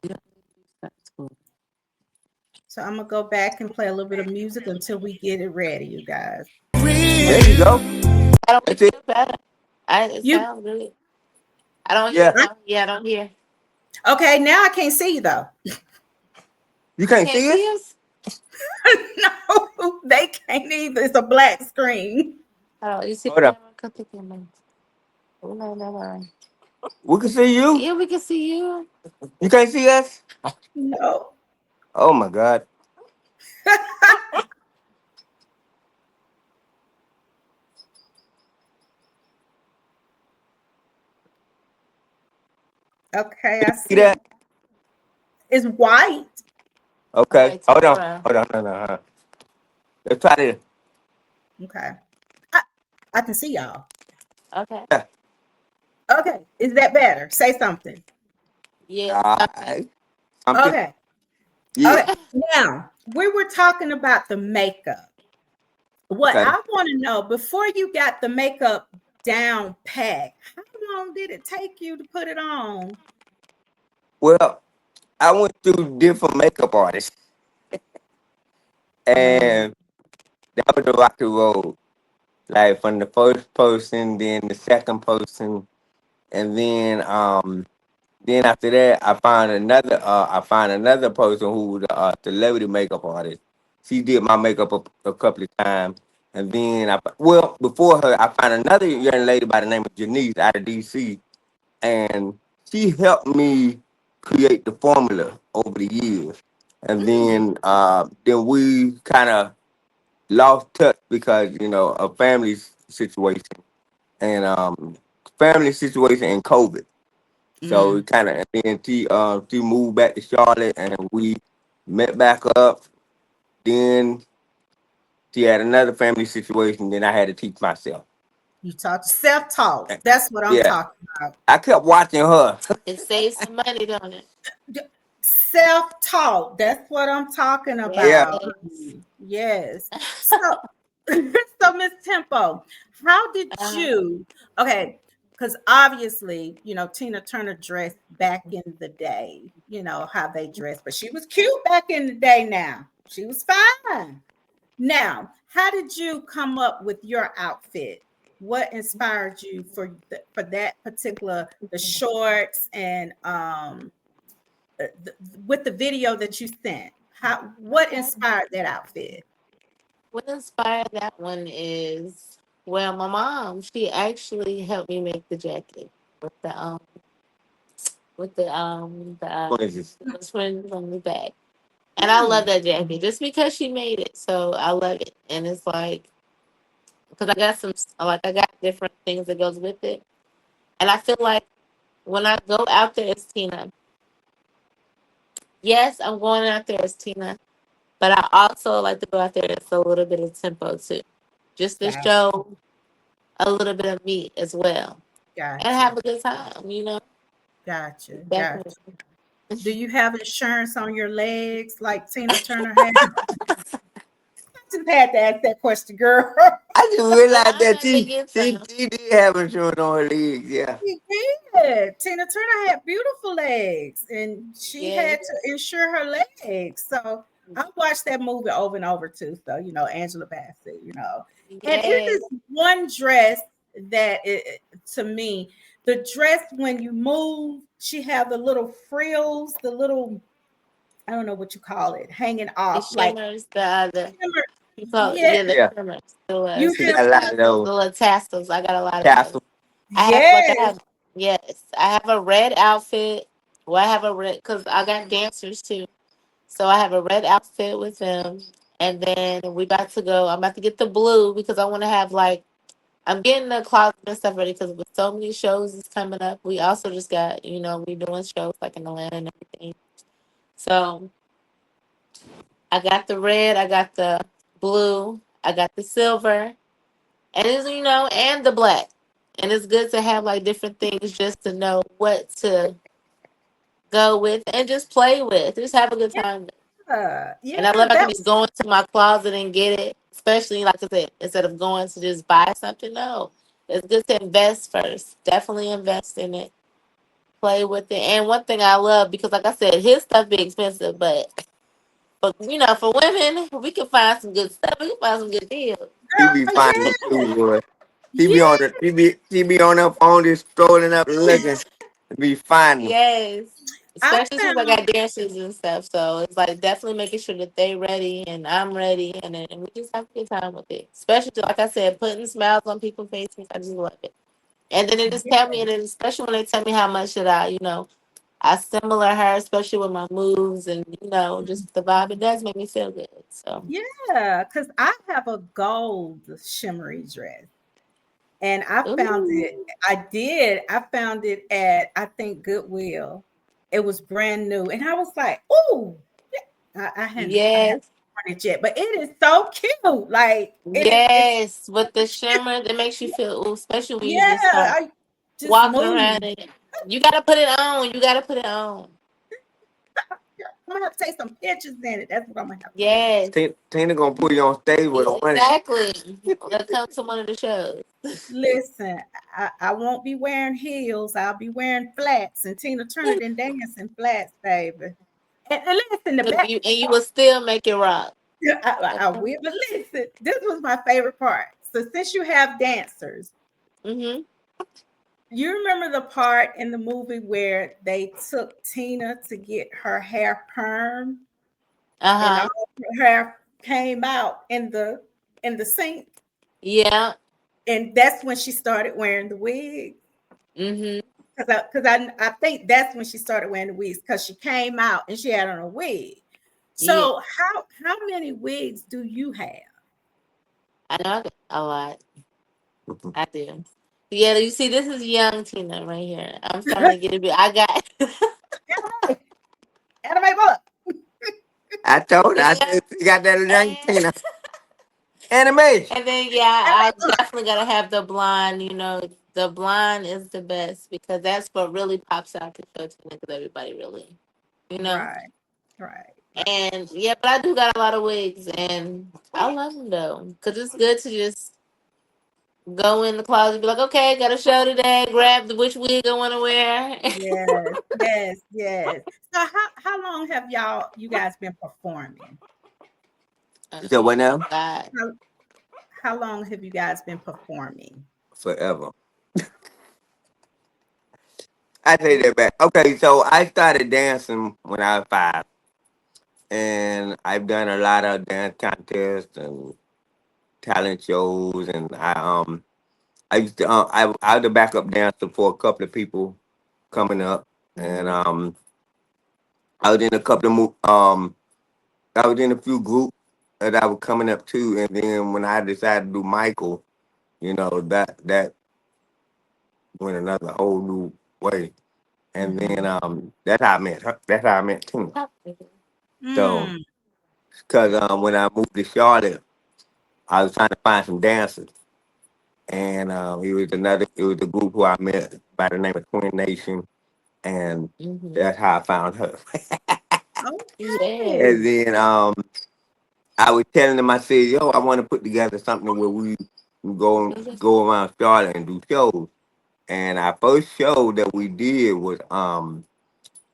Speaker 4: You don't need to start school.
Speaker 1: So I'm gonna go back and play a little bit of music until we get it ready, you guys.
Speaker 3: There you go.
Speaker 4: I don't
Speaker 3: That's it.
Speaker 4: feel better. It
Speaker 1: You
Speaker 4: sounds good. I don't hear.
Speaker 3: Yeah.
Speaker 4: Yeah, I don't hear.
Speaker 1: okay? Now I can't see you though.
Speaker 3: You
Speaker 4: You
Speaker 3: can't
Speaker 4: can't
Speaker 3: see us?
Speaker 4: see us?
Speaker 1: No, they can't either. It's a black screen.
Speaker 4: Oh, you see
Speaker 3: Hold
Speaker 4: the
Speaker 3: up.
Speaker 4: camera? Come the camera. Oh, no, no, no.
Speaker 3: We can see you.
Speaker 4: Yeah, we can see you.
Speaker 3: You can't see us?
Speaker 1: No.
Speaker 3: Oh my God.
Speaker 1: Okay, I
Speaker 3: See
Speaker 1: see.
Speaker 3: that?
Speaker 1: It's white.
Speaker 4: All
Speaker 3: Okay.
Speaker 4: right, turn
Speaker 3: Hold on.
Speaker 4: around.
Speaker 3: Hold on. No, no, no. Let's try this.
Speaker 1: Okay. I, I can see y'all.
Speaker 4: Okay.
Speaker 3: Yeah.
Speaker 1: Okay. Is that better? Say something.
Speaker 4: Yeah,
Speaker 3: All
Speaker 4: something.
Speaker 3: right. Something.
Speaker 1: Okay.
Speaker 3: Yeah.
Speaker 1: Okay. Now, we were talking about the makeup. What
Speaker 3: Okay.
Speaker 1: I want to know before you got the makeup down pat, how long did it take you to put it on?
Speaker 3: Well, I went through different makeup artists,
Speaker 1: Mm,
Speaker 3: and that was the rocky road. Like from the first person, then the second person, and then after that, I found another person who was a celebrity makeup artist. She did my makeup a couple of times, and then before her, I found another young lady by the name of Janice out of DC, and she helped me create the formula over the years. And
Speaker 1: mm,
Speaker 3: then we kind of lost touch because of situation and family situation and COVID. So we
Speaker 1: mm.
Speaker 3: kind of, and then she moved back to Charlotte, and we met back up. Then she had another family situation. Then I had to teach myself.
Speaker 1: You talk self-taught.
Speaker 3: And
Speaker 1: That's what I'm
Speaker 3: yeah,
Speaker 1: talking about.
Speaker 3: I kept watching her.
Speaker 4: It saves some money, don't it?
Speaker 1: Self-taught. That's what I'm talking
Speaker 3: Yeah.
Speaker 1: about.
Speaker 4: Yes.
Speaker 1: Yes. So, so Miss Tempo, how did
Speaker 4: Uh,
Speaker 1: you? Okay, because obviously, Tina Turner dressed back in the day. You know how they dressed, but she was cute back in the day. Now she was fine. Now, how did you come up with your outfit? What inspired you for that particular the shorts and with the video that you sent? What inspired that outfit?
Speaker 4: what inspired that one is, well, my mom, she actually helped me make the jacket with
Speaker 3: Twinsies.
Speaker 4: the twins on the back. And I love that jacket just because she made it. So I love it. And it's like, because I got different things that goes with it. And I feel like when I go out there as Tina, yes, I'm going out there as Tina, but I also like to go out there as a little bit of tempo too, just to
Speaker 1: Gotcha,
Speaker 4: show a little bit of me as well and
Speaker 1: gotcha,
Speaker 4: have a good time.
Speaker 1: gotcha,
Speaker 4: Definitely.
Speaker 1: gotcha. Do you have insurance on your legs like Tina Turner had? I just had to ask that question, girl.
Speaker 3: I just realized
Speaker 4: I'm
Speaker 3: that
Speaker 4: not to
Speaker 3: she
Speaker 4: get
Speaker 3: she,
Speaker 4: some.
Speaker 3: she did have insurance on her legs. Yeah.
Speaker 1: She did. Tina Turner had beautiful legs, and she
Speaker 4: Yes,
Speaker 1: had to insure her legs. So I watched that movie over and over too. So Angela Bassett. And it
Speaker 4: yes.
Speaker 1: is one dress that to me, the dress when you move, she had the little frills, the little I don't know what you call it, hanging
Speaker 4: The
Speaker 1: off like
Speaker 4: shimmers, the
Speaker 1: shimmer.
Speaker 4: you call it,
Speaker 1: Yeah,
Speaker 4: yeah, the
Speaker 3: Yeah.
Speaker 4: shimmers,
Speaker 1: you
Speaker 3: She
Speaker 1: have
Speaker 3: got a lot of
Speaker 4: the
Speaker 3: those
Speaker 4: little tassels. I got a lot of those.
Speaker 3: tassels.
Speaker 1: yes.
Speaker 4: Yes, I have a red outfit. Well, I have a red because I got dancers too. So I have a red outfit with them, And then we about to go. I'm about to get the blue because I want to have like I'm getting the closet and stuff ready because with so many shows is coming up. We also just got we doing shows like in Atlanta and everything. So I got the red, I got the blue, I got the silver, and it's and the black. And it's good to have like different things just to know what to go with and just play with. Just have a good time.
Speaker 1: Yeah,
Speaker 4: And I love I can
Speaker 1: that
Speaker 4: just go into my closet and get it. Especially like I said, instead of going to just buy something. No. It's good to invest first. Definitely invest in it. Play with it. And one thing I love because like I said, his stuff be expensive, but for women, we can find some good stuff. We can find some good deals.
Speaker 3: He be
Speaker 1: girl,
Speaker 3: finding it too,
Speaker 1: yeah,
Speaker 3: boy. He be on
Speaker 1: yeah,
Speaker 3: the he be on her phone just scrolling up looking. Be finding.
Speaker 4: Yes.
Speaker 1: I
Speaker 4: Especially since I
Speaker 1: found
Speaker 4: got dancers and stuff. So it's like definitely making sure that they ready and I'm ready and then we just have a good time with it. Especially like I said, putting smiles on people's faces. I just love it. And then they just tell me and then especially when they tell me how much that I similar her, especially with my moves and just the vibe. It does make me feel good. So
Speaker 1: yeah, because I have a gold shimmery dress. And I found it
Speaker 4: ooh.
Speaker 1: I did. I found it at, I think, Goodwill. It was brand new, and I was like, "Ooh!" I haven't
Speaker 4: Yes.
Speaker 1: worn it yet, but it is so cute. Like it's
Speaker 4: Yes. With the shimmer that makes you feel ooh, especially when you
Speaker 1: yeah.
Speaker 4: just start
Speaker 1: I just
Speaker 4: walking around
Speaker 1: move.
Speaker 4: it. You gotta put it on. You gotta put it on.
Speaker 1: I'm gonna have to take some pictures in it. That's what I'm gonna have to do.
Speaker 4: Yes,
Speaker 3: Tina gonna put you on stage with a one.
Speaker 4: exactly. Let's come to one of the shows.
Speaker 1: Listen, I won't be wearing heels. I'll be wearing flats, and Tina Turner didn't dance in flats, baby. And listen, the back.
Speaker 4: And you will still make it rock.
Speaker 1: Yeah, I
Speaker 4: Okay.
Speaker 1: will. But listen, this was my favorite part. So since you have dancers,
Speaker 4: Mm-hmm.
Speaker 1: you remember the part in the movie where they took Tina to get her hair perm, and all
Speaker 4: Uh-huh.
Speaker 1: her hair came out in the sink,
Speaker 4: Yeah.
Speaker 1: and that's when she started wearing the wig.
Speaker 4: Mm-hmm.
Speaker 1: Because I think that's when she started wearing the wigs because she came out and she had on a wig.
Speaker 4: Yeah.
Speaker 1: So how many wigs do you have?
Speaker 4: I know I got a lot. I do. Yeah, you see, this is young Tina right here. I'm starting to get a bit. I got
Speaker 1: Anime, anime book.
Speaker 3: I
Speaker 4: yeah.
Speaker 3: said you got that young
Speaker 4: And
Speaker 3: Tina. Animation.
Speaker 4: And then yeah,
Speaker 1: Anime
Speaker 4: I
Speaker 1: book.
Speaker 4: definitely gotta have the blonde. The blonde is the best because that's what really pops out the show to because everybody really, you know.
Speaker 1: Right, right, right.
Speaker 4: And yeah, but I do got a lot of wigs, and I love them though because it's good to just go in the closet, and be like, okay, got a show today. Grab the which wig I want to wear.
Speaker 1: Yes, yes, yes. So how long have you guys been performing?
Speaker 3: You said what now?
Speaker 4: God,
Speaker 1: How, how long have you guys been performing?
Speaker 3: Forever. I take that back. Okay, so I started dancing when I was 5, and I've done a lot of dance contests and talent shows, and I used to I was the backup dancer for a couple of people coming up, and
Speaker 1: Mhm.
Speaker 3: I was in a couple of I was in a few groups that I was coming up to, and then when I decided to do Michael, that went another whole new way. And then
Speaker 1: Mhm.
Speaker 3: that's how I met her. That's how I met Tina. So,
Speaker 1: Mm.
Speaker 3: cause when I moved to Charlotte, I was trying to find some dancers, and it was a group who I met by the name of Twin Nation, and
Speaker 4: hmm
Speaker 3: that's how I found her.
Speaker 4: yes,
Speaker 3: And
Speaker 1: Okay.
Speaker 3: then I was telling them, I said, "Yo, I want to put together something where we go around Charlotte and do shows." And our first show that we did was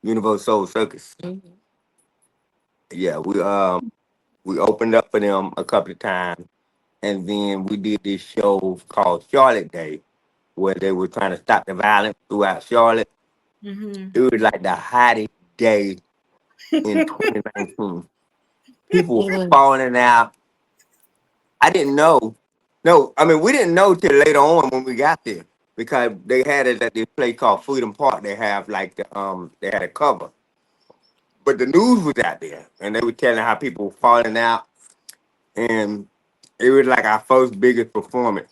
Speaker 3: Universal Soul Circus.
Speaker 4: hmm
Speaker 3: Yeah, we opened up for them a couple of times, and then we did this show called Charlotte Day, where they were trying to stop the violence throughout Charlotte.
Speaker 1: Mhm.
Speaker 3: It was like the hottest day in 2019. People were falling out. I didn't know. No, I mean we didn't know till later on when we got there because they had it at this place called Freedom Park. They have like they had a cover, but the news was out there and they were telling how people were falling out. and it was like our first biggest performance.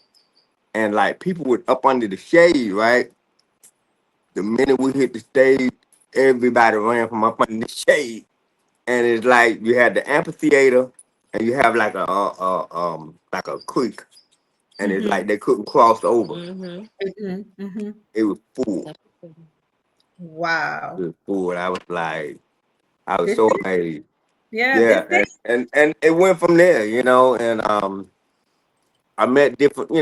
Speaker 3: And like people were up under the shade, right? The minute we hit the stage, everybody ran from up under the shade. And it's like you had the amphitheater, and you have like a creek, and it's
Speaker 1: Mm-hmm.
Speaker 3: like they couldn't cross over.
Speaker 4: Mm-hmm.
Speaker 1: Mm-hmm. Mm-hmm.
Speaker 3: It was full. It
Speaker 1: Wow.
Speaker 3: was full. I was
Speaker 1: This
Speaker 3: so
Speaker 1: is
Speaker 3: amazed.
Speaker 1: yeah,
Speaker 3: Yeah,
Speaker 1: this is
Speaker 3: and it went from there, and I met different, we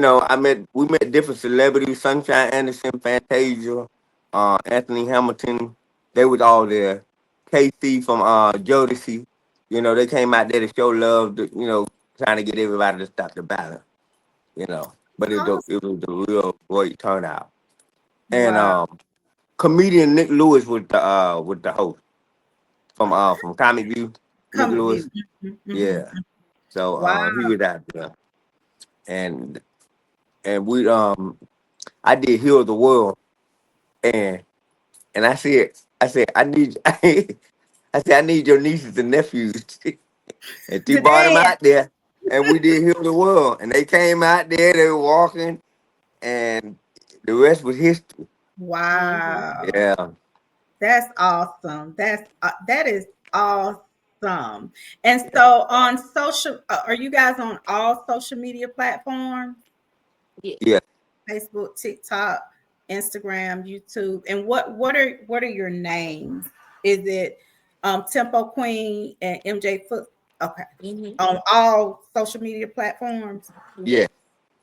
Speaker 3: met different celebrities, Sunshine Anderson, Fantasia, Anthony Hamilton. They was all there. Casey from Jodeci, they came out there to show love, trying to get everybody to stop the violence, But
Speaker 1: awesome.
Speaker 3: it was a real great turnout. And
Speaker 1: Wow.
Speaker 3: comedian Nick Lewis was the host from Comic View. Nick
Speaker 1: Come view.
Speaker 3: Lewis,
Speaker 1: Mm-hmm.
Speaker 3: yeah.
Speaker 1: Mm-hmm.
Speaker 3: So
Speaker 1: Wow.
Speaker 3: he was out there, and we I did Heal the World, and I said I need your nieces and nephews, and she brought them
Speaker 1: Today.
Speaker 3: out there, and we did Heal the World, and they came out there, they were walking, and the rest was history.
Speaker 4: Mm-hmm.
Speaker 1: Wow.
Speaker 3: Yeah,
Speaker 1: That's awesome. That is awesome. And
Speaker 3: yeah,
Speaker 1: so on social, are you guys on all social media platforms?
Speaker 4: Yeah.
Speaker 3: yeah.
Speaker 1: Facebook, TikTok, Instagram, YouTube. And what are your names? Is it Tempo Queen and MJ Foot? Okay.
Speaker 4: Mm-hmm.
Speaker 1: On all social media platforms.
Speaker 4: Yeah.
Speaker 3: Yeah.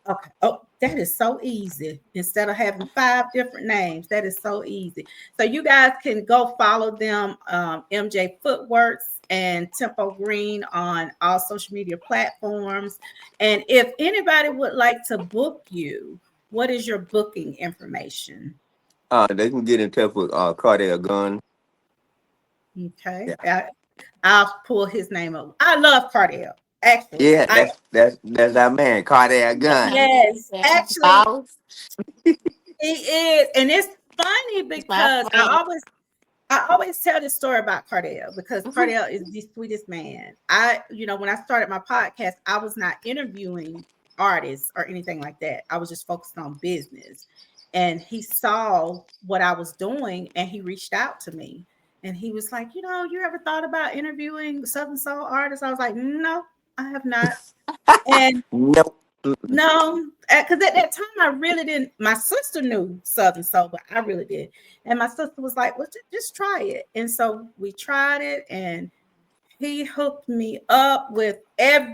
Speaker 1: Okay. Oh, that is so easy. Instead of having five different names, that is so easy. So you guys can go follow them, MJ Footworks and Tempo Green on all social media platforms. And if anybody would like to book you, what is your booking information?
Speaker 3: They can get in touch with Cardell Gunn.
Speaker 1: Okay.
Speaker 3: Yeah,
Speaker 1: I'll pull his name up. I love Cardell. Actually,
Speaker 3: yeah. That's our man, Cardell
Speaker 4: That's
Speaker 3: Gunn.
Speaker 4: my man.
Speaker 1: yes,
Speaker 4: Yeah.
Speaker 1: actually,
Speaker 4: Boss.
Speaker 1: he is. And it's funny
Speaker 4: He's my
Speaker 1: because
Speaker 4: friend.
Speaker 1: I always tell this story about Cardell because Cardell is the sweetest man. When I started my podcast, I was not interviewing artists or anything like that. I was just focused on business. And he saw what I was doing and he reached out to me. And he was like, you ever thought about interviewing Southern Soul artists? I was like, no, I have not. And
Speaker 3: Nope. Mm-mm.
Speaker 1: no, because at that time I really didn't. My sister knew Southern Soul, but I really did. And my sister was like, "Well, just try it." And so we tried it, and he hooked me up with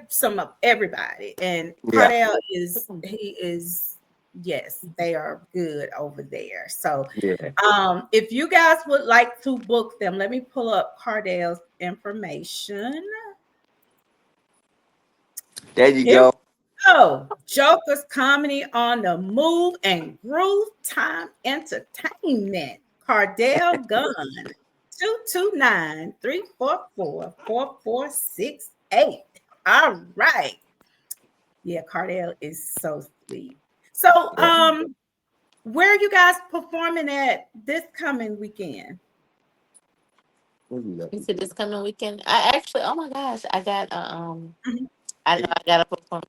Speaker 1: some of everybody. And
Speaker 3: Yeah,
Speaker 1: Cardell is yes, they are good over there. So,
Speaker 3: yeah.
Speaker 1: if you guys would like to book them, let me pull up Cardell's information.
Speaker 3: There you
Speaker 1: Here
Speaker 3: go.
Speaker 1: Oh, Joker's Comedy on the Move and Groove Time Entertainment. Cardell Gunn, 229-344-4468. All right. Yeah, Cardell is so sweet. So,
Speaker 3: Yeah.
Speaker 1: where are you guys performing at this coming weekend?
Speaker 3: What you
Speaker 4: You
Speaker 3: got?
Speaker 4: said this coming weekend. I actually, oh my gosh, I got
Speaker 1: Mhm.
Speaker 4: I know I got a performance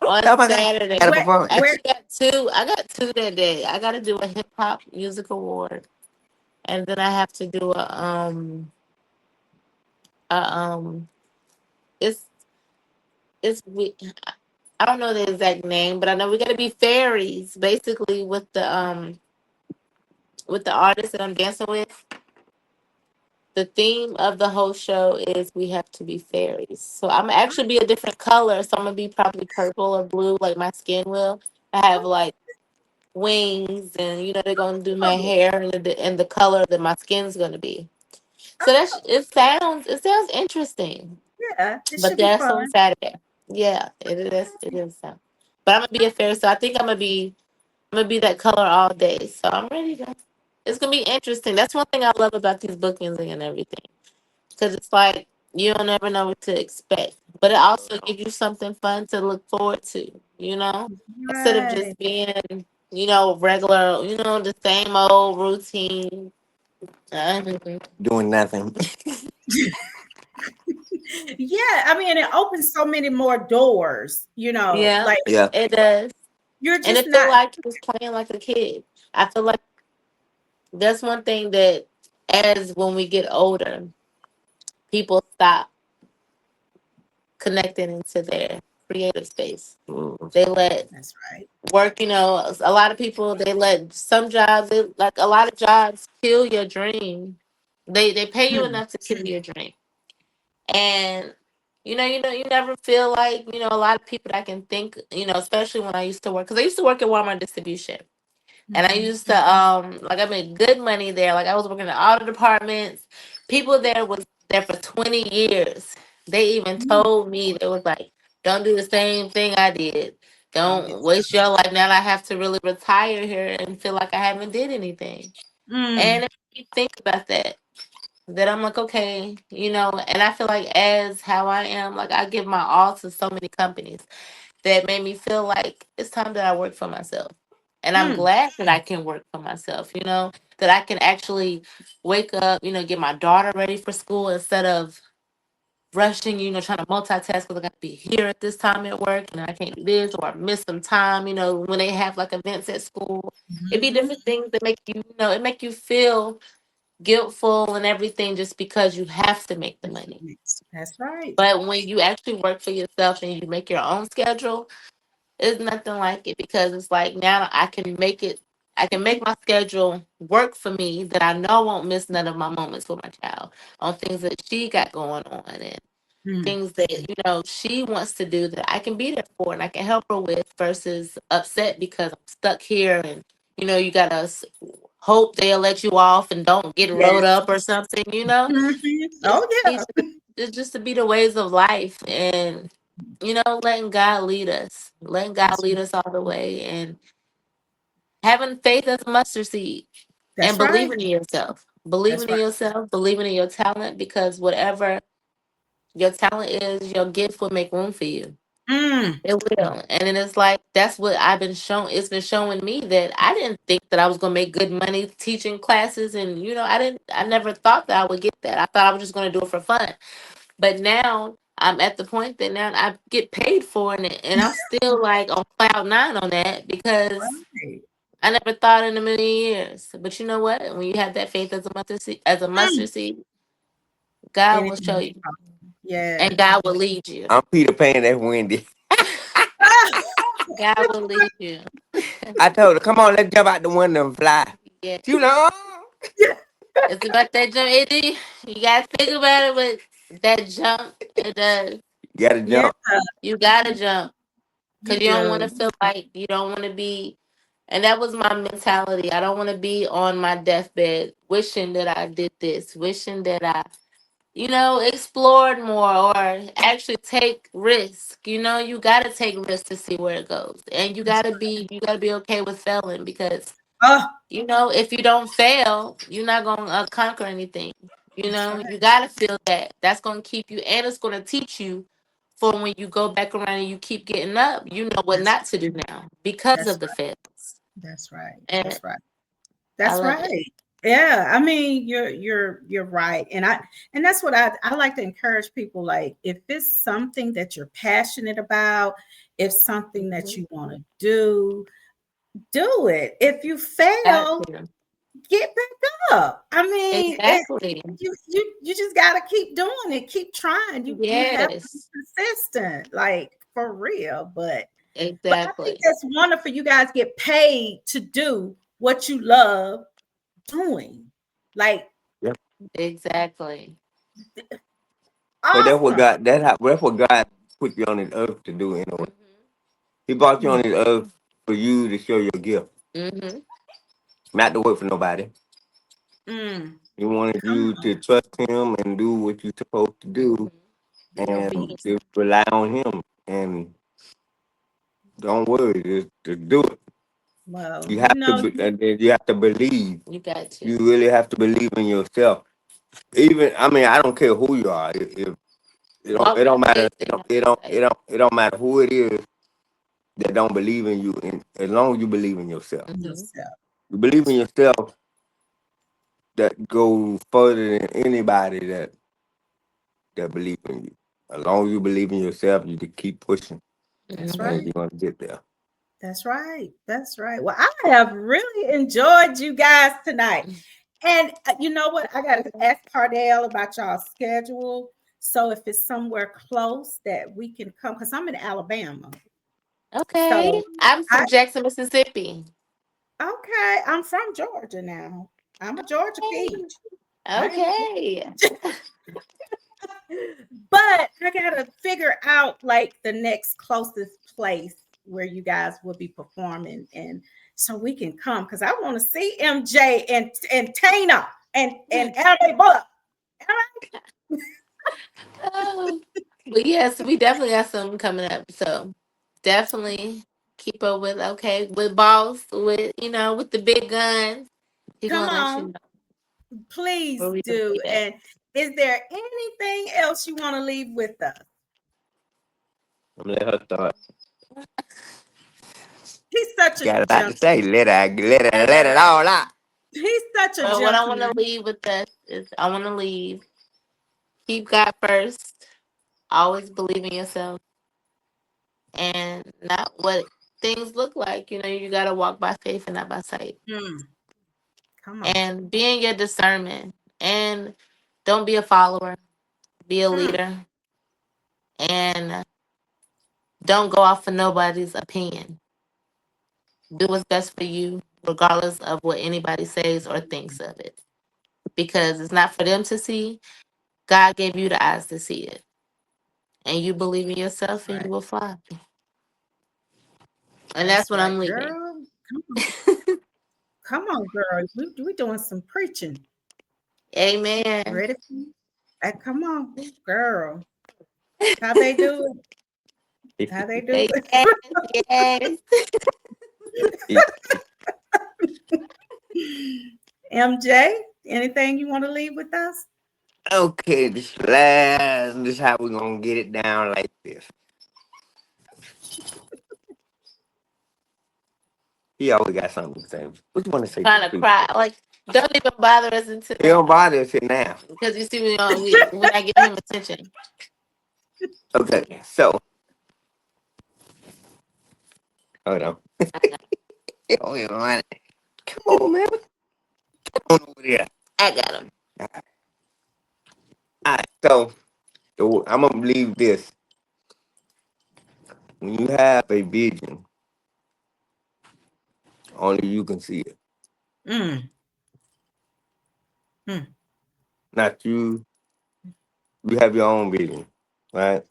Speaker 4: on
Speaker 3: Oh my God,
Speaker 4: Saturday.
Speaker 3: got a
Speaker 4: I
Speaker 3: performance.
Speaker 1: Where
Speaker 4: actually got two. I got two that day. I got to do a hip hop music award, and then I have to do a it's we. I don't know the exact name, but I know we got to be fairies, basically, with the artist that I'm dancing with. The theme of the whole show is we have to be fairies. So I'm gonna actually be a different color. So I'm gonna be probably purple or blue, like my skin will. I have like wings, and they're gonna do my
Speaker 1: oh,
Speaker 4: hair and the color that my skin's gonna be. So it sounds interesting.
Speaker 1: yeah, it
Speaker 4: But
Speaker 1: should be
Speaker 4: that's
Speaker 1: fun.
Speaker 4: on Saturday. Yeah, it is. It is. But I'm gonna be a fairy, so I think I'm gonna be that color all day. So I'm ready to. It's gonna be interesting. That's one thing I love about these bookings and everything, because it's like you don't ever know what to expect, but it also gives you something fun to look forward to. Instead of
Speaker 1: Right.
Speaker 4: just being regular, the same old routine.
Speaker 3: Doing nothing.
Speaker 1: Yeah, I mean, it opens so many more doors,
Speaker 4: Yeah,
Speaker 1: like
Speaker 3: Yeah.
Speaker 4: it does.
Speaker 1: you're
Speaker 4: And
Speaker 1: just
Speaker 4: it feel
Speaker 1: not.
Speaker 4: like he was playing like a kid. I feel like that's one thing that as when we get older, people stop connecting into their creative space.
Speaker 3: Mm.
Speaker 4: They let
Speaker 1: That's right.
Speaker 4: work, a lot of people they let some jobs like a lot of jobs kill your dream. They pay you
Speaker 1: Mm,
Speaker 4: enough to kill your dream. And you never feel like, a lot of people that I can think, especially when I used to work, because I used to work at Walmart distribution. And I
Speaker 1: mhm,
Speaker 4: used to like I made good money there. Like I was working in all the departments. People there was there for 20 years. They even
Speaker 1: mm.
Speaker 4: told me they was like, don't do the same thing I did.
Speaker 1: Don't get
Speaker 4: Don't waste
Speaker 1: started.
Speaker 4: your life. Now I have to really retire here and feel like I haven't did anything. And
Speaker 1: Mm,
Speaker 4: it made me think about that. That I'm like, okay, and I feel like as how I am, like I give my all to so many companies that made me feel like it's time that I work for myself. And I'm
Speaker 1: mm.
Speaker 4: glad that I can work for myself, that I can actually wake up, get my daughter ready for school instead of rushing, trying to multitask because I got to be here at this time at work and I can't do this or I miss some time, when they have like events at school. It'd be
Speaker 1: Mhm.
Speaker 4: different things that make you, it make you feel guiltful and everything just because you have to make the money.
Speaker 1: That's right.
Speaker 4: But when you actually work for yourself and you make your own schedule, it's nothing like it because it's like now I can make my schedule work for me that I know I won't miss none of my moments with my child on things that she got going on and
Speaker 1: Mm.
Speaker 4: things that, she wants to do that I can be there for and I can help her with versus upset because I'm stuck here and, you gotta hope they'll let you off and don't get
Speaker 1: Yes.
Speaker 4: rolled up or something.
Speaker 1: Mhm.
Speaker 4: Just
Speaker 1: Oh,
Speaker 4: be
Speaker 1: yeah.
Speaker 4: it's just to be the ways of life and letting God lead us. Letting God
Speaker 1: That's
Speaker 4: lead us all the way and having faith as a mustard seed and
Speaker 1: that's right.
Speaker 4: believing in yourself.
Speaker 1: That's
Speaker 4: Believing in
Speaker 1: right.
Speaker 4: yourself, believing in your talent because whatever your talent is, your gift will make room for you.
Speaker 1: Mm.
Speaker 4: It will. And then it's like that's what I've been shown. It's been showing me that I didn't think that I was gonna make good money teaching classes and I never thought that I would get that. I thought I was just gonna do it for fun. But now I'm at the point that now I get paid for it, and I'm still like on cloud nine on that because
Speaker 1: Right.
Speaker 4: I never thought in a million years. But you know what? When you have that faith as a
Speaker 1: Mm.
Speaker 4: mustard seed, God will show
Speaker 1: Anything is
Speaker 4: you,
Speaker 1: possible.
Speaker 4: and
Speaker 1: Yes.
Speaker 4: God will lead you.
Speaker 3: I'm Peter Pan. That's Wendy.
Speaker 4: God will lead you.
Speaker 3: I told her, "Come on, let's jump out the window and fly."
Speaker 4: Yeah,
Speaker 3: She was like, "Oh."
Speaker 1: Yeah.
Speaker 4: it's about that jump. You gotta think about it, but that jump, it does.
Speaker 3: You gotta
Speaker 1: Yeah,
Speaker 3: jump.
Speaker 4: You gotta jump.
Speaker 1: you
Speaker 4: Because you don't want to
Speaker 1: do.
Speaker 4: feel like you don't want to be, and that was my mentality. I don't want to be on my deathbed wishing that I did this, wishing that I, explored more or actually take risk. You got to take risks to see where it goes. And
Speaker 1: That's
Speaker 4: you got to be okay with failing because,
Speaker 1: oh,
Speaker 4: if you don't fail, you're not going to conquer anything.
Speaker 1: that's right.
Speaker 4: You got to feel that. That's going to keep you, and it's going to teach you for when you go back around and you keep getting up, you know what
Speaker 1: That's
Speaker 4: not to do now because
Speaker 1: that's
Speaker 4: of the fails.
Speaker 1: that's right.
Speaker 4: And
Speaker 1: That's right.
Speaker 4: I
Speaker 1: That's
Speaker 4: love it.
Speaker 1: right. Yeah, I mean, you're right, and that's what I like to encourage people. Like, if it's something that you're passionate about, if something that
Speaker 4: Mhm.
Speaker 1: you want to do it. If you
Speaker 4: Got
Speaker 1: fail,
Speaker 4: to.
Speaker 1: get back up. I mean,
Speaker 4: Exactly.
Speaker 1: you just got to keep doing it, keep trying. You have to be
Speaker 4: Yes.
Speaker 1: consistent, like for real. But I think
Speaker 4: Exactly.
Speaker 1: that's wonderful. You guys get paid to do what you love doing. Like,
Speaker 3: Yeah.
Speaker 4: Exactly.
Speaker 3: But that's what
Speaker 1: awesome.
Speaker 3: God. That's what God put you on this earth to do. Anyway,
Speaker 4: Mhm.
Speaker 3: He brought you
Speaker 1: Yeah.
Speaker 3: on this earth for you to show your gift,
Speaker 4: Mhm.
Speaker 3: not to work for nobody.
Speaker 1: Mm,
Speaker 3: He wanted
Speaker 1: come
Speaker 3: you
Speaker 1: on.
Speaker 3: to trust Him and do what you're supposed to do,
Speaker 4: Mhm.
Speaker 1: Be
Speaker 3: and
Speaker 1: obedient.
Speaker 3: just rely on Him. And don't worry, just do it.
Speaker 1: Well,
Speaker 3: You have to, and then you have to believe.
Speaker 4: You got
Speaker 3: You
Speaker 4: to.
Speaker 3: really have to believe in yourself. Even, I mean, I don't care who you are. If
Speaker 4: Walk
Speaker 3: it
Speaker 4: by
Speaker 3: don't matter.
Speaker 4: faith and not by sight.
Speaker 3: It don't matter who it is that don't believe in you. And as long as you believe in yourself,
Speaker 4: Mhm.
Speaker 1: yourself.
Speaker 3: you believe in yourself. That goes further than anybody that that believe in you. As long as you believe in yourself, you just keep pushing,
Speaker 1: That's
Speaker 3: and
Speaker 1: right.
Speaker 4: Mhm.
Speaker 3: you're gonna get there.
Speaker 1: That's right. That's right. Well, I have really enjoyed you guys tonight. And you know what? I got to ask Cardell about y'all schedule. So if it's somewhere close that we can come, because I'm in Alabama.
Speaker 4: Okay.
Speaker 1: So
Speaker 4: I'm
Speaker 1: I
Speaker 4: from Jackson, Mississippi.
Speaker 1: okay, I'm from Georgia now. I'm a Georgia
Speaker 4: Okay.
Speaker 1: peach. I ain't
Speaker 4: Okay.
Speaker 1: but I gotta figure out like the next closest place where you guys will be performing and so we can come because I want to see MJ and Tana and LA Buck.
Speaker 4: Oh. But yes, we definitely got something coming up. So definitely keep up with with boss, with with the big guns. He
Speaker 1: Come
Speaker 4: gonna let you
Speaker 1: on,
Speaker 4: know where
Speaker 1: please
Speaker 4: we gonna
Speaker 1: do.
Speaker 4: be at.
Speaker 1: And is there anything else you want to leave with us?
Speaker 3: I'm gonna let her start.
Speaker 1: He's such a
Speaker 3: Got a lot to say.
Speaker 1: gentleman.
Speaker 3: Let it all out.
Speaker 1: He's such a
Speaker 4: But what I want to
Speaker 1: gentleman.
Speaker 4: leave with us is I want to leave. Keep God first. Always believe in yourself and not what things look like. You got to walk by faith and not by sight.
Speaker 1: Mm, come on.
Speaker 4: And be in your discernment. And don't be a follower. Be a
Speaker 1: Mm,
Speaker 4: leader. And don't go off for nobody's opinion. Do what's best for you, regardless of what anybody says or thinks of it. Because it's not for them to see. God gave you the eyes to see it. And you believe in yourself and you
Speaker 1: right.
Speaker 4: will fly. And
Speaker 1: That's
Speaker 4: that's what
Speaker 1: right,
Speaker 4: I'm leaving.
Speaker 1: girl. Come on, girl. We doing some preaching.
Speaker 4: Amen.
Speaker 1: Ready? Come on, girl. How they do it? How they do
Speaker 4: Yes, yes.
Speaker 1: it? MJ, anything you want to leave with us?
Speaker 3: Okay, this is how we're gonna get it down like this. He always got something to say. What you want to say to the
Speaker 4: Trying to
Speaker 3: people?
Speaker 4: cry. Like, don't even bother us
Speaker 3: He
Speaker 4: until
Speaker 3: don't bother us here now.
Speaker 4: because you see we're not giving him attention.
Speaker 3: Okay, so hold on.
Speaker 4: I got,
Speaker 3: Oh, you man. Come on, man. Come on over there.
Speaker 4: I got him.
Speaker 3: All right, so I'm gonna leave this. When you have a vision, only you can see it.
Speaker 1: Mm, mm,
Speaker 3: Not you. You have your own vision, right?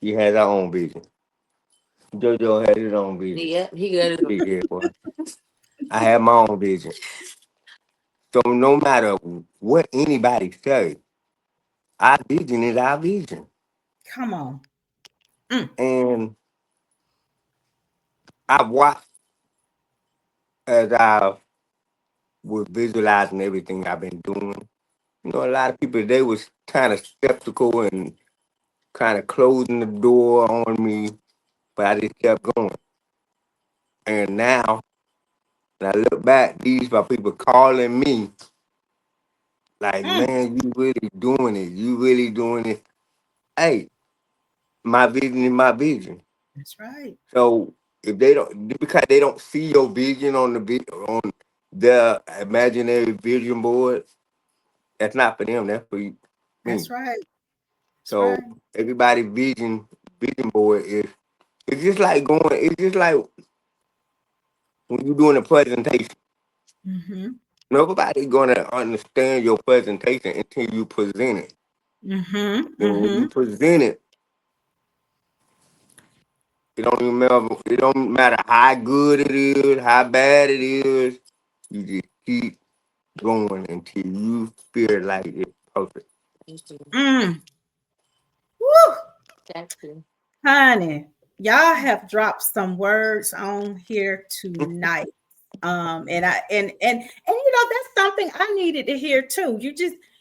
Speaker 3: He has our own vision. JoJo has his own vision.
Speaker 4: Yeah, he got it.
Speaker 3: Yeah, boy. I have my own vision. So no matter what anybody say, our vision is our vision.
Speaker 1: come on. Mm,
Speaker 3: And I've watched as I was visualizing everything I've been doing. You know, a lot of people they was kind of skeptical and kind of closing the door on me, but I just kept going. And now, when I look back, these are people calling me like,
Speaker 1: mm.
Speaker 3: "Man, you really doing it? You really doing it?" Hey, my vision is my vision.
Speaker 1: That's right.
Speaker 3: So if they don't, because they don't see your vision on on the imaginary vision board, that's not for them. That's for me.
Speaker 1: That's right. That's
Speaker 3: So
Speaker 1: right.
Speaker 3: everybody vision board is it's just like going. It's just like when you're doing a presentation.
Speaker 1: Mm-hmm.
Speaker 3: Nobody's gonna understand your presentation until you present it.
Speaker 1: Mm-hmm.
Speaker 3: Then when
Speaker 1: Mm-hmm.
Speaker 3: you present it, it don't even matter. It don't matter how good it is, how bad it is. You just keep going until you feel like it's perfect.
Speaker 1: Mm. Woo!
Speaker 4: Exactly.
Speaker 1: Honey, y'all have dropped some words on here tonight. And that's something I needed to hear too.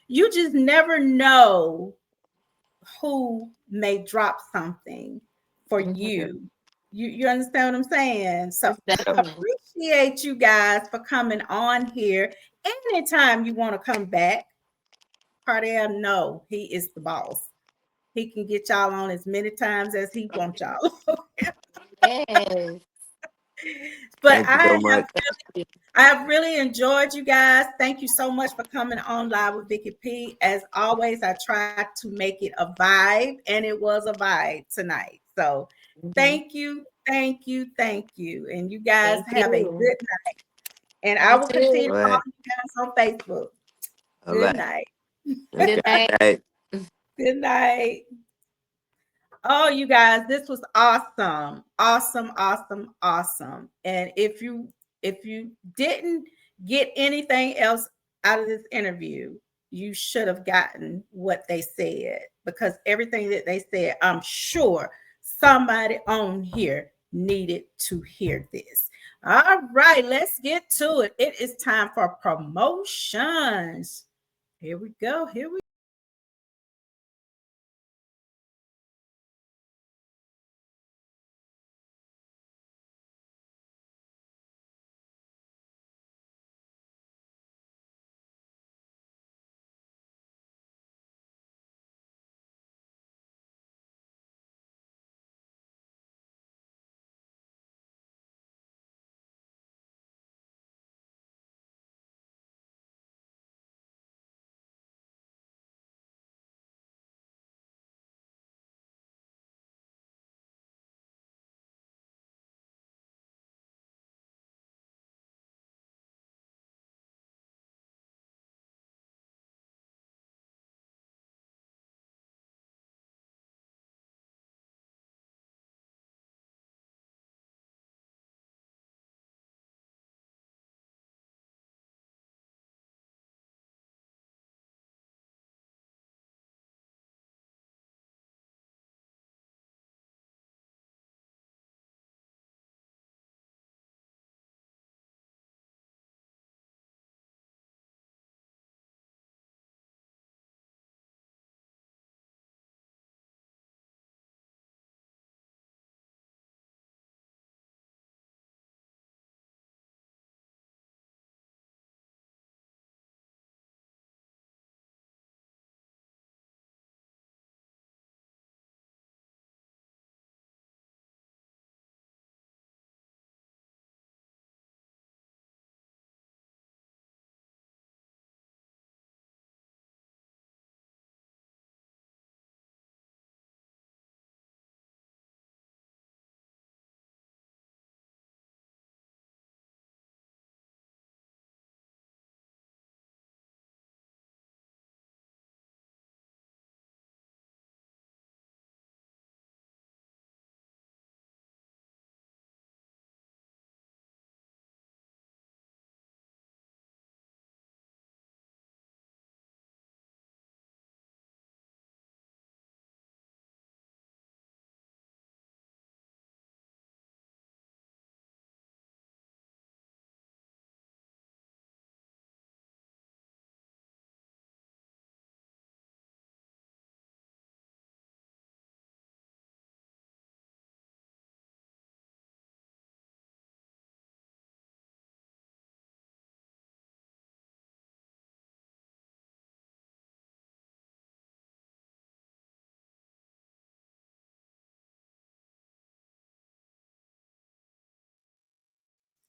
Speaker 1: You just never know who may drop something for
Speaker 4: Mhm.
Speaker 1: you. You understand what I'm saying? So
Speaker 4: Most
Speaker 1: I
Speaker 3: Yep.
Speaker 4: definitely.
Speaker 1: appreciate you guys for coming on here. Anytime you want to come back, Cardell know he is the boss. He can get y'all on as many times as he wants y'all.
Speaker 4: Yes.
Speaker 1: But
Speaker 3: Thank you so much.
Speaker 1: I have really enjoyed you guys. Thank you so much for coming on Live with Vicky P. As always, I tried to make it a vibe, and it was a vibe tonight. So thank you, thank you, thank you. And you guys
Speaker 4: Thank
Speaker 1: have a
Speaker 4: you.
Speaker 1: good night. And I
Speaker 4: You
Speaker 1: will continue
Speaker 4: too.
Speaker 1: to
Speaker 3: All
Speaker 1: follow
Speaker 3: right.
Speaker 1: you guys on Facebook.
Speaker 3: All
Speaker 1: Good
Speaker 3: right.
Speaker 1: night.
Speaker 4: Good night.
Speaker 3: All right.
Speaker 1: Good night. Oh, you guys, this was awesome. Awesome, awesome, awesome. And if you didn't get anything else out of this interview, you should have gotten what they said, because everything that they said, I'm sure somebody on here needed to hear this. All right, let's get to it. It is time for promotions. Here we go. Here we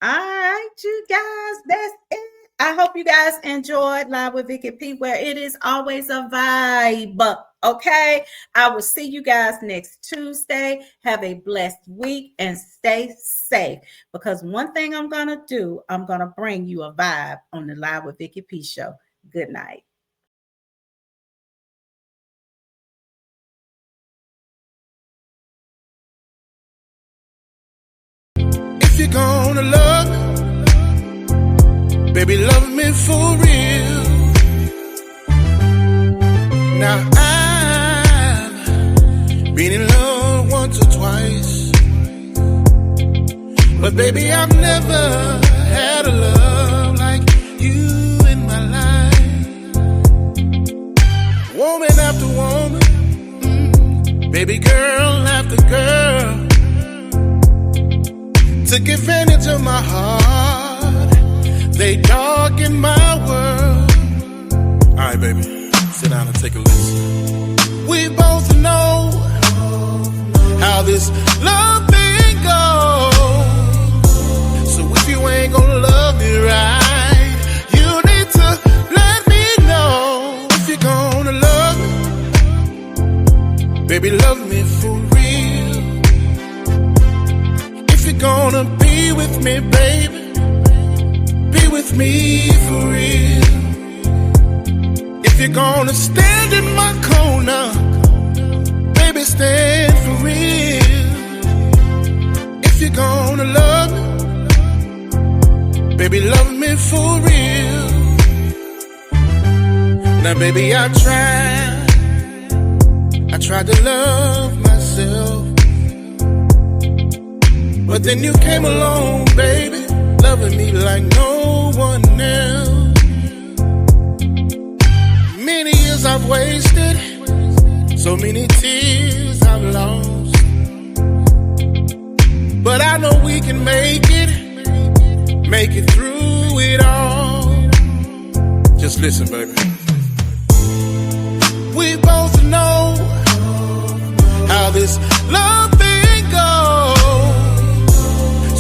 Speaker 1: All right, you guys, that's it. I hope you guys enjoyed Live with Vicky P, where it is always a vibe. Okay, I will see you guys next Tuesday. Have a blessed week and stay safe. Because one thing I'm gonna do, I'm gonna bring you a vibe on the Live with Vicky P show. Good night.
Speaker 5: If you're gonna love me, baby, love me for real. Now I've been in love once or twice, but baby, I've never had a love like you in my life. Woman after woman, baby girl after girl, took advantage of my heart. They darkened my world. All right, baby, sit down. Take a listen. We both know how this love thing goes. So if you ain't gonna love me right, you need to let me know. If you're gonna love me, baby, love me for real. If you're gonna be with me, baby, be with me for real. If you're gonna stand in my corner, baby, stand for real. If you're gonna love me, baby, love me for real. Now, baby, I tried to love myself, but then you came along, baby, loving me like no one else. Many years I've wasted, so many tears I've lost, but I know we can make it through it all. Just listen, baby. We both know how this love thing goes.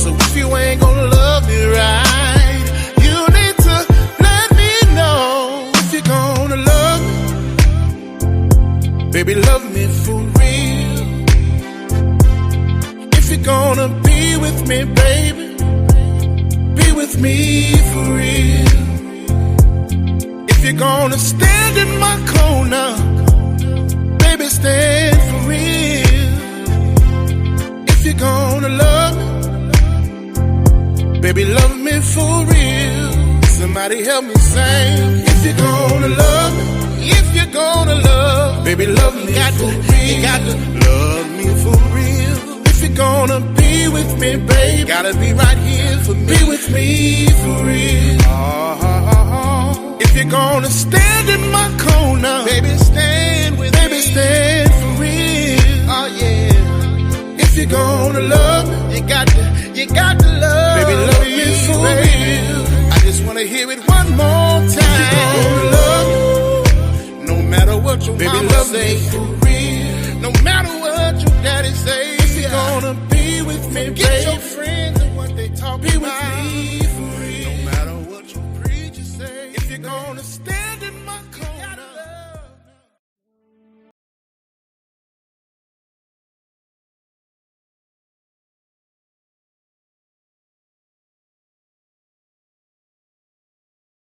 Speaker 5: So if you ain't gonna love me right, you need to let me know. If you're gonna love me, baby, love me for real. If you're gonna be with me, baby, be with me for real. If you're gonna stand in my corner, baby, stand for real. If you're gonna love me, baby, love me for real. Somebody help me sing. If you're gonna love me, if you're gonna love, baby, love me for real. You got to love me for real. If you're gonna be with me, baby, gotta be right here for me. Be with me for real. If you're gonna stand in my corner, baby, stand with me. Baby, stand for real. Oh yeah. If you're gonna love me, you got to love. Baby, love me for real. I just wanna hear it one more time. If you're gonna love me, no matter what your baby mama say, for real. No matter what your daddy say, if you're gonna be with me, forget your friends and what they talk about. Be with me.